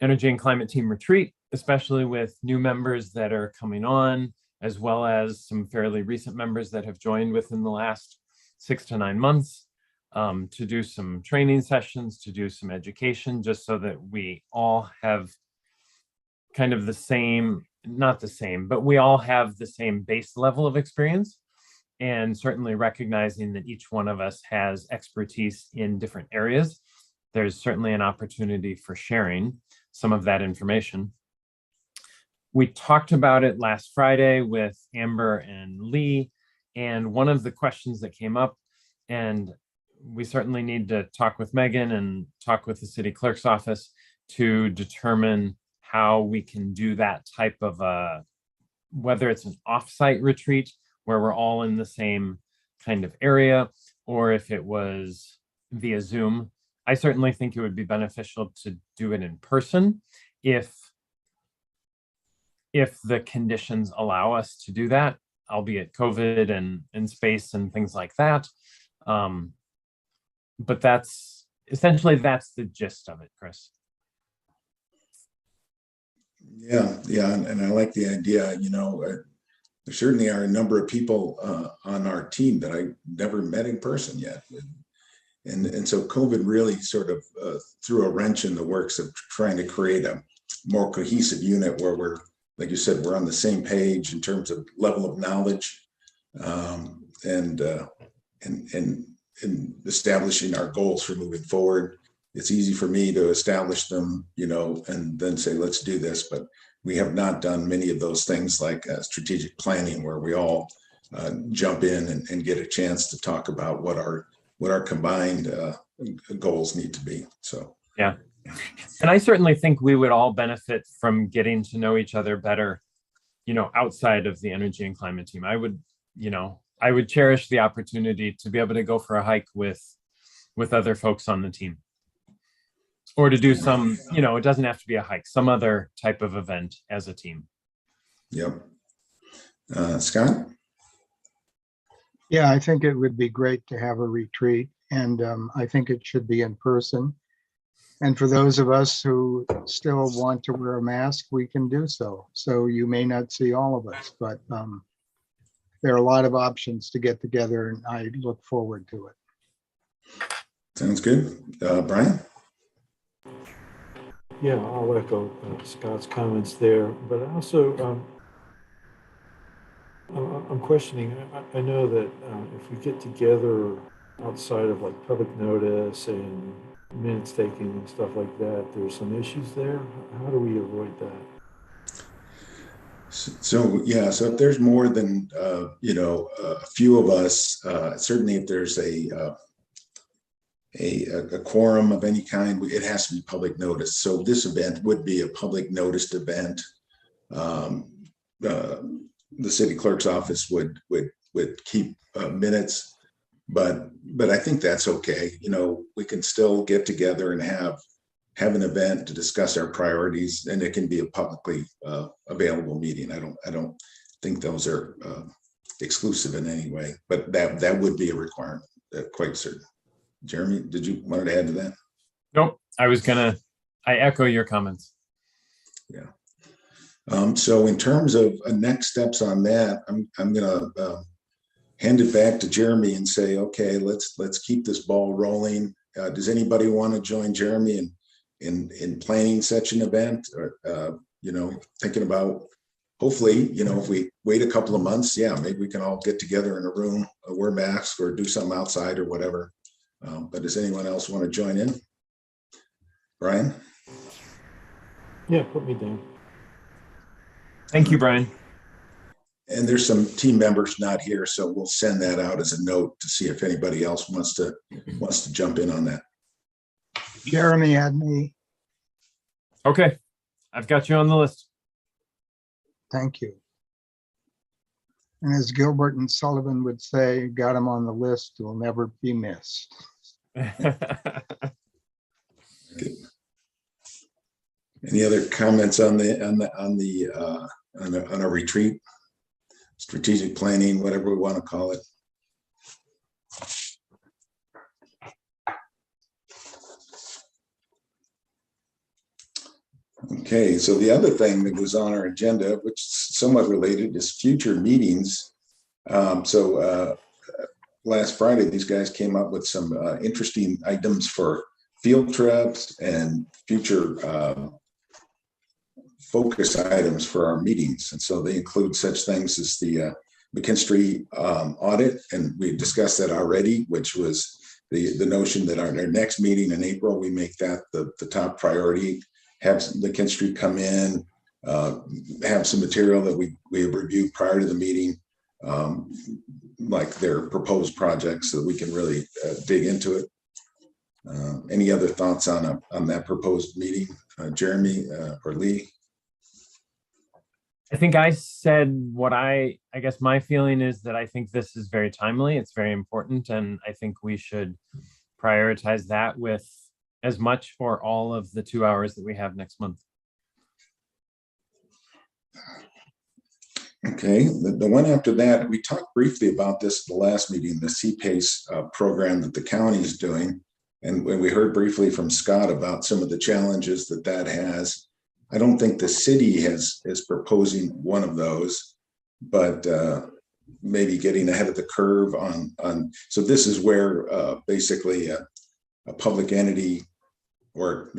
energy and climate team retreat especially with new members that are coming on, as well as some fairly recent members that have joined within the last 6 to 9 months, to do some training sessions, to do some education, just so that we all have kind of the same, not the same, but we all have the same base level of experience, and certainly recognizing that each one of us has expertise in different areas. There's certainly an opportunity for sharing some of that information. We talked about it last Friday with Amber and Lee, and one of the questions that came up, and we certainly need to talk with Megan and talk with the city clerk's office to determine how we can do that type of whether it's an offsite retreat where we're all in the same kind of area, or if it was via Zoom. I certainly think it would be beneficial to do it in person if the conditions allow us to do that, albeit COVID and space and things like that. But that's essentially, that's the gist of it, Chris. Yeah, and I like the idea. There certainly are a number of people on our team that I never met in person yet. And so COVID really sort of threw a wrench in the works of trying to create a more cohesive unit where we're, like you said, we're on the same page in terms of level of knowledge, and establishing our goals for moving forward. It's easy for me to establish them, and then say, let's do this. But we have not done many of those things like strategic planning, where we all jump in and get a chance to talk about what our combined goals need to be. So, yeah. And I certainly think we would all benefit from getting to know each other better, outside of the energy and climate team. I would cherish the opportunity to be able to go for a hike with other folks on the team, or to do some, it doesn't have to be a hike, some other type of event as a team. Yep. Scott? Yeah, I think it would be great to have a retreat, and I think it should be in person. And for those of us who still want to wear a mask, we can do so. So you may not see all of us, but there are a lot of options to get together, and I look forward to it. Sounds good. Brian? Yeah, I'll echo Scott's comments there, but also I'm questioning. I know that if we get together outside of like public notice and minutes taking and stuff like that, there's some issues there. How do we avoid that? So if there's more than a few of us, certainly if there's a quorum of any kind, it has to be public notice. So this event would be a public noticed event. The city clerk's office would keep minutes, but I think that's okay. We can still get together and have an event to discuss our priorities, and it can be a publicly available meeting. I don't think those are exclusive in any way, but that would be a requirement, quite certain. Jeremy, did you want to add to that? Nope. I echo your comments. Yeah. So in terms of next steps on that, I'm gonna hand it back to Jeremy and say, okay, let's keep this ball rolling. Does anybody want to join Jeremy in planning such an event, or thinking about, hopefully, if we wait a couple of months, maybe we can all get together in a room, wear masks, or do something outside or whatever. But does anyone else want to join in? Brian? Yeah, put me down. Thank you, Brian. And there's some team members not here, so we'll send that out as a note to see if anybody else wants to jump in on that. Jeremy had me. Okay, I've got you on the list. Thank you. And as Gilbert and Sullivan would say, got him on the list, will never be missed. Any other comments on a retreat, strategic planning, whatever we want to call it? Okay, so the other thing that was on our agenda, which is somewhat related, is future meetings. Last Friday, these guys came up with some interesting items for field trips and future focus items for our meetings. And so they include such things as the McKinstry audit, and we discussed that already, which was the notion that our next meeting in April, we make that the top priority, have McKinstry come in, have some material that we have reviewed prior to the meeting, like their proposed projects, so that we can really dig into it. Any other thoughts on that proposed meeting, Jeremy or Lee? I think I said what I guess my feeling is that I think this is very timely. It's very important. And I think we should prioritize that with as much or all of the 2 hours that we have next month. Okay, the one after that, we talked briefly about this at the last meeting, the Cpace program that the county is doing. And when we heard briefly from Scott about some of the challenges that has, I don't think the city is proposing one of those, but maybe getting ahead of the curve on. So this is where basically a public entity or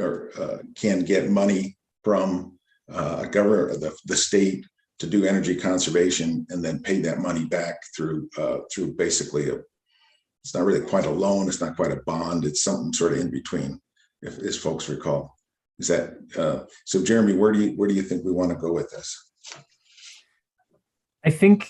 can get money from a government, the state, to do energy conservation, and then pay that money back through basically it's not really quite a loan, it's not quite a bond, it's something sort of in between, if as folks recall. Is that so? Jeremy, where do you think we want to go with this? I think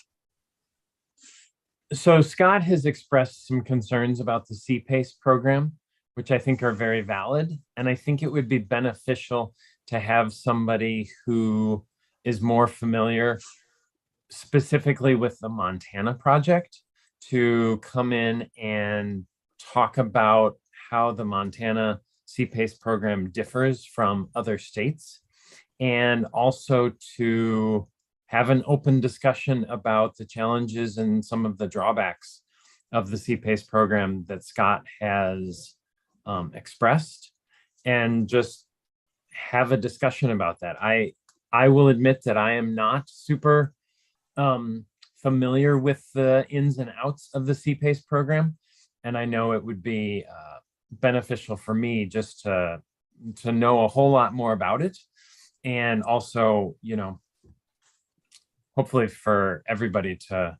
so. Scott has expressed some concerns about the Cpace program, which I think are very valid. And I think it would be beneficial to have somebody who is more familiar specifically with the Montana project to come in and talk about how the Montana Cpace program differs from other states, and also to have an open discussion about the challenges and some of the drawbacks of the Cpace program that Scott has expressed, and just have a discussion about that. I will admit that I am not super familiar with the ins and outs of the Cpace program, and I know it would be beneficial for me just to know a whole lot more about it, and also, hopefully for everybody to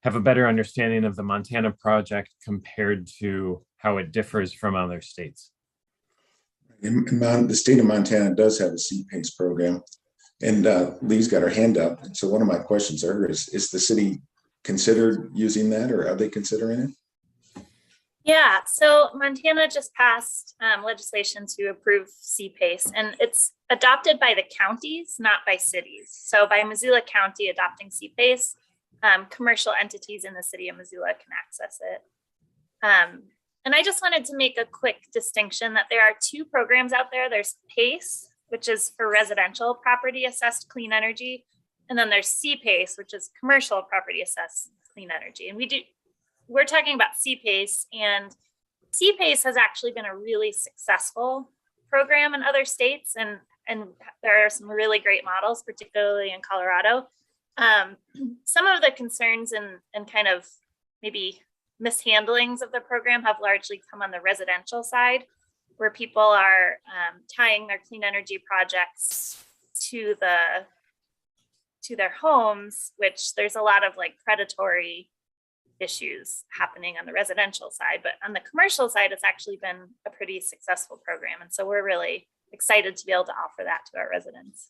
have a better understanding of the Montana project compared to how it differs from other states. The state of Montana does have a Cpace program, and Lee's got her hand up. So one of my questions to her is the city considered using that, or are they considering it? Yeah, so Montana just passed legislation to approve Cpace, and it's adopted by the counties, not by cities. So by Missoula County adopting Cpace, commercial entities in the city of Missoula can access it. And I just wanted to make a quick distinction that there are two programs out there. There's PACE, which is for residential property assessed clean energy. And then there's Cpace, which is commercial property assessed clean energy. And we're talking about Cpace, and Cpace has actually been a really successful program in other states. And there are some really great models, particularly in Colorado. Some of the concerns and kind of maybe mishandlings of the program have largely come on the residential side, where people are tying their clean energy projects to their homes, which there's a lot of like predatory issues happening on the residential side. But on the commercial side, it's actually been a pretty successful program. And so we're really excited to be able to offer that to our residents.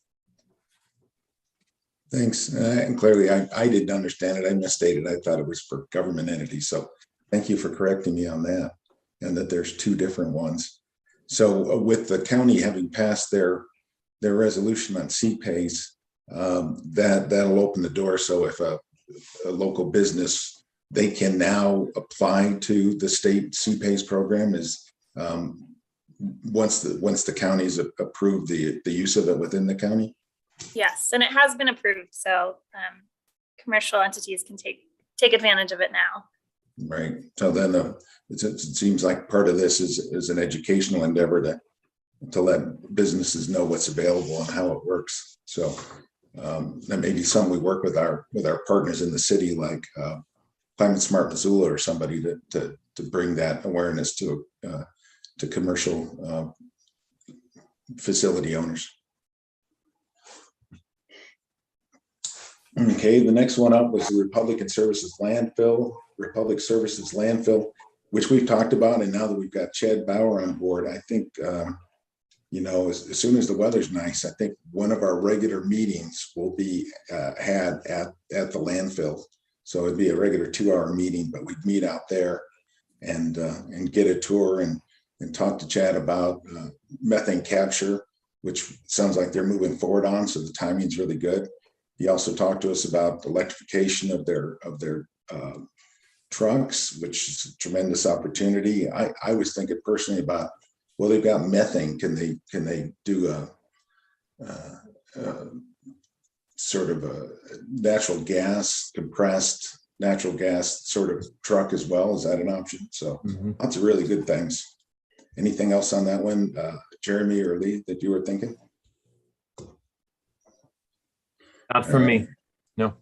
Thanks. And clearly, I didn't understand it. I misstated. I thought it was for government entities. So thank you for correcting me on that, and that there's two different ones. So with the county having passed their resolution on Cpace, that'll open the door. So if a local business, they can now apply to the state Cpace program is once the county's approved the use of it within the county. Yes, and it has been approved, so commercial entities can take advantage of it now. Right. So then it seems like part of this is an educational endeavor to let businesses know what's available and how it works. So that may be something we work with our partners in the city, like Climate Smart Missoula or somebody to bring that awareness to commercial facility owners. Okay, the next one up was the Republic Services landfill, which we've talked about. And now that we've got Chad Bauer on board, I think, you know, as soon as the weather's nice, I think one of our regular meetings will be had at the landfill. So it'd be a regular 2-hour meeting, but we'd meet out there and get a tour and talk to Chad about methane capture, which sounds like they're moving forward on. So the timing's really good. He also talked to us about electrification of their trucks, which is a tremendous opportunity. I was thinking personally about, well, they've got methane. Can they do a sort of a natural gas, compressed natural gas sort of truck as well? Is that an option? So lots of really good things. Anything else on that one, Jeremy or Lee, that you were thinking? Not from me. No.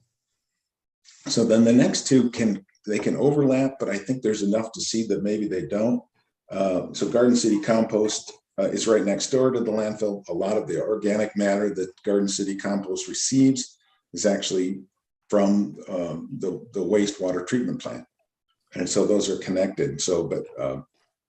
So then the next two can overlap, but I think there's enough to see that maybe they don't. So Garden City Compost is right next door to the landfill. A lot of the organic matter that Garden City Compost receives is actually from the wastewater treatment plant. And so those are connected. So, but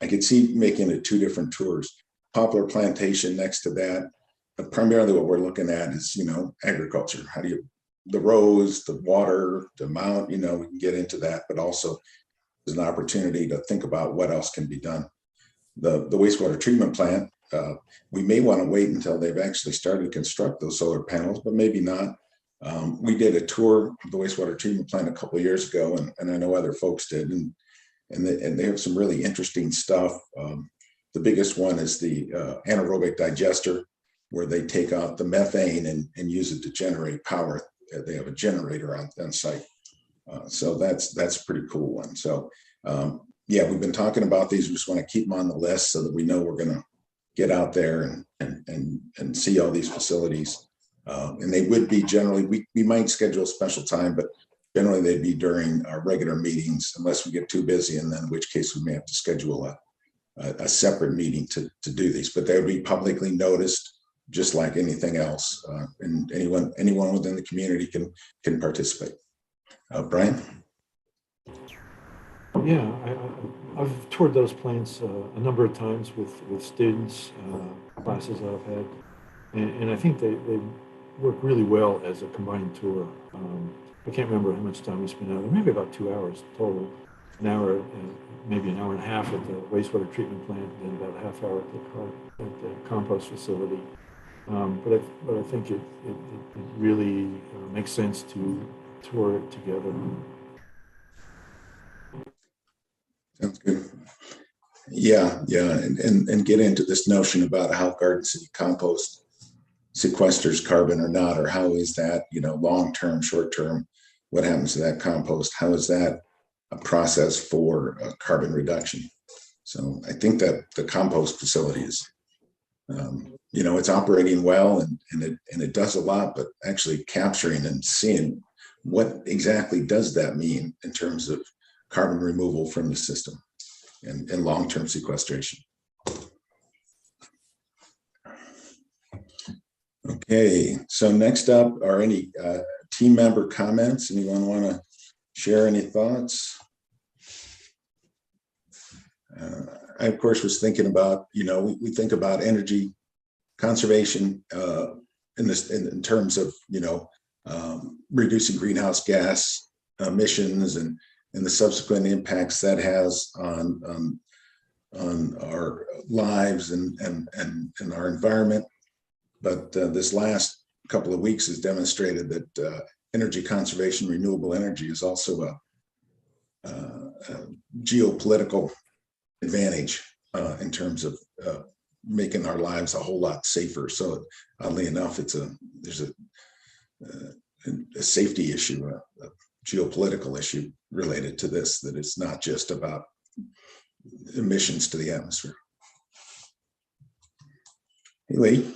I could see making it 2 different tours. Poplar Plantation next to that. But primarily what we're looking at is, you know, agriculture. How do you, the rows, the water, the amount, you know, we can get into that, but also there's an opportunity to think about what else can be done. The wastewater treatment plant, we may want to wait until they've actually started to construct those solar panels, but maybe not. We did a tour of the wastewater treatment plant a couple of years ago, and I know other folks did, and they have some really interesting stuff. The biggest one is the anaerobic digester, where they take out the methane and use it to generate power. They have a generator on site. So that's a pretty cool one. So yeah, we've been talking about these. We just want to keep them on the list so that we know we're going to get out there and see all these facilities. And they would be generally, we might schedule a special time, but generally they'd be during our regular meetings unless we get too busy, and then in which case we may have to schedule a separate meeting to do these, but they would be publicly noticed just like anything else. And anyone within the community can participate. Brian? Yeah, I've toured those plants a number of times with students, classes I've had, and I think they work really well as a combined tour. I can't remember how much time we spent out there, maybe about 2 hours total. An hour, maybe an hour and a half at the wastewater treatment plant, and about a half hour at the compost facility. But I think it really makes sense to tour it together. Sounds good. Yeah, and get into this notion about how Garden City Compost sequesters carbon or not, or how is that, you know, long-term, short-term, what happens to that compost? How is that a process for carbon reduction? So I think that the compost facility is, you know, it's operating well and it does a lot, but actually capturing and seeing what exactly does that mean in terms of carbon removal from the system and long-term sequestration. Okay, so next up are any team member comments. Anyone want to share any thoughts? I, of course, was thinking about, you know, we think about energy conservation in terms of, you know, reducing greenhouse gas emissions and the subsequent impacts that has on our lives and our environment. But this last couple of weeks has demonstrated that energy conservation, renewable energy, is also a geopolitical advantage in terms of making our lives a whole lot safer. So oddly enough, there's a safety issue, a geopolitical issue related to this, that it's not just about emissions to the atmosphere. Hey, Lee.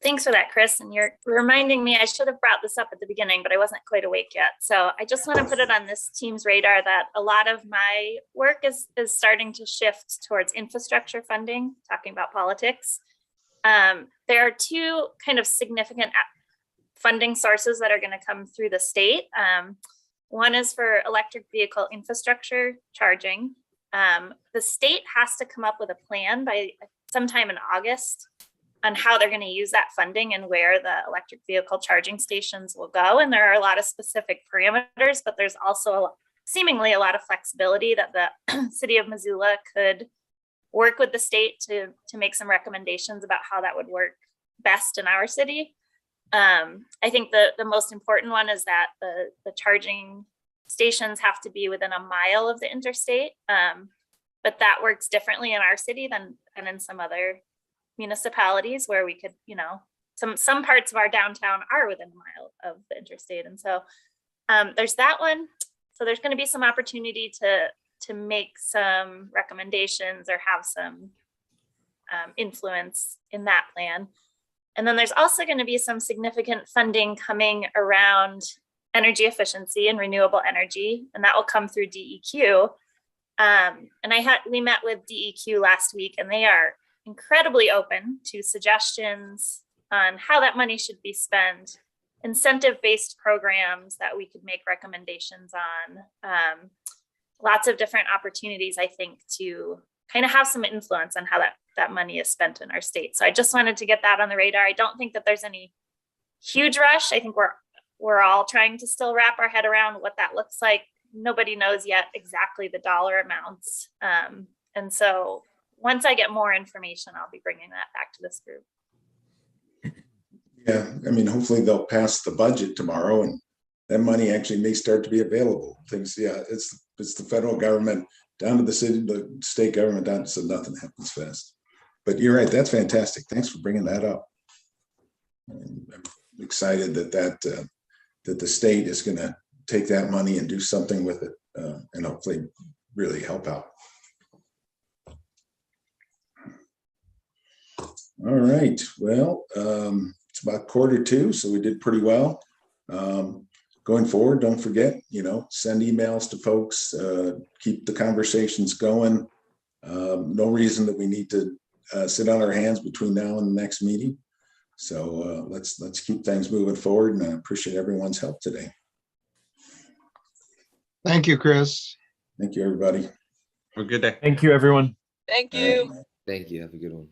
Thanks for that, Chris. And you're reminding me, I should have brought this up at the beginning, but I wasn't quite awake yet. So I just want to put it on this team's radar that a lot of my work is starting to shift towards infrastructure funding, talking about politics. There are two kind of significant funding sources that are going to come through the state. One is for electric vehicle infrastructure charging. The state has to come up with a plan by sometime in August on how they're going to use that funding and where the electric vehicle charging stations will go. And there are a lot of specific parameters, but there's also seemingly a lot of flexibility that the city of Missoula could work with the state to make some recommendations about how that would work best in our city. I think the most important one is that the charging stations have to be within a mile of the interstate. But that works differently in our city than in some other municipalities where we could, some parts of our downtown are within a mile of the interstate. And so there's that one. So there's going to be some opportunity to make some recommendations or have some influence in that plan. And then there's also going to be some significant funding coming around energy efficiency and renewable energy, and that will come through DEQ. And we met with DEQ last week, and they are incredibly open to suggestions on how that money should be spent, incentive-based programs that we could make recommendations on, lots of different opportunities, I think, to kind of have some influence on how that money is spent in our state. So I just wanted to get that on the radar. I don't think that there's any huge rush. I think we're all trying to still wrap our head around what that looks like. Nobody knows yet exactly the dollar amounts. And so once I get more information, I'll be bringing that back to this group. Yeah, I mean, hopefully they'll pass the budget tomorrow and that money actually may start to be available. Things, yeah, it's the federal government down to the city, the state government down, so nothing happens fast. But you're right, that's fantastic. Thanks for bringing that up. And I'm excited that the state is going to take that money and do something with it, and hopefully really help out. All right, well, it's about 1:45, so we did pretty well. Going forward, don't forget, send emails to folks, keep the conversations going. No reason that we need to sit on our hands between now and the next meeting. So let's keep things moving forward, and I appreciate everyone's help today. Thank you, Chris. Thank you, everybody. Have a good day. Thank you, everyone. Thank All you. right. Thank you. Have a good one.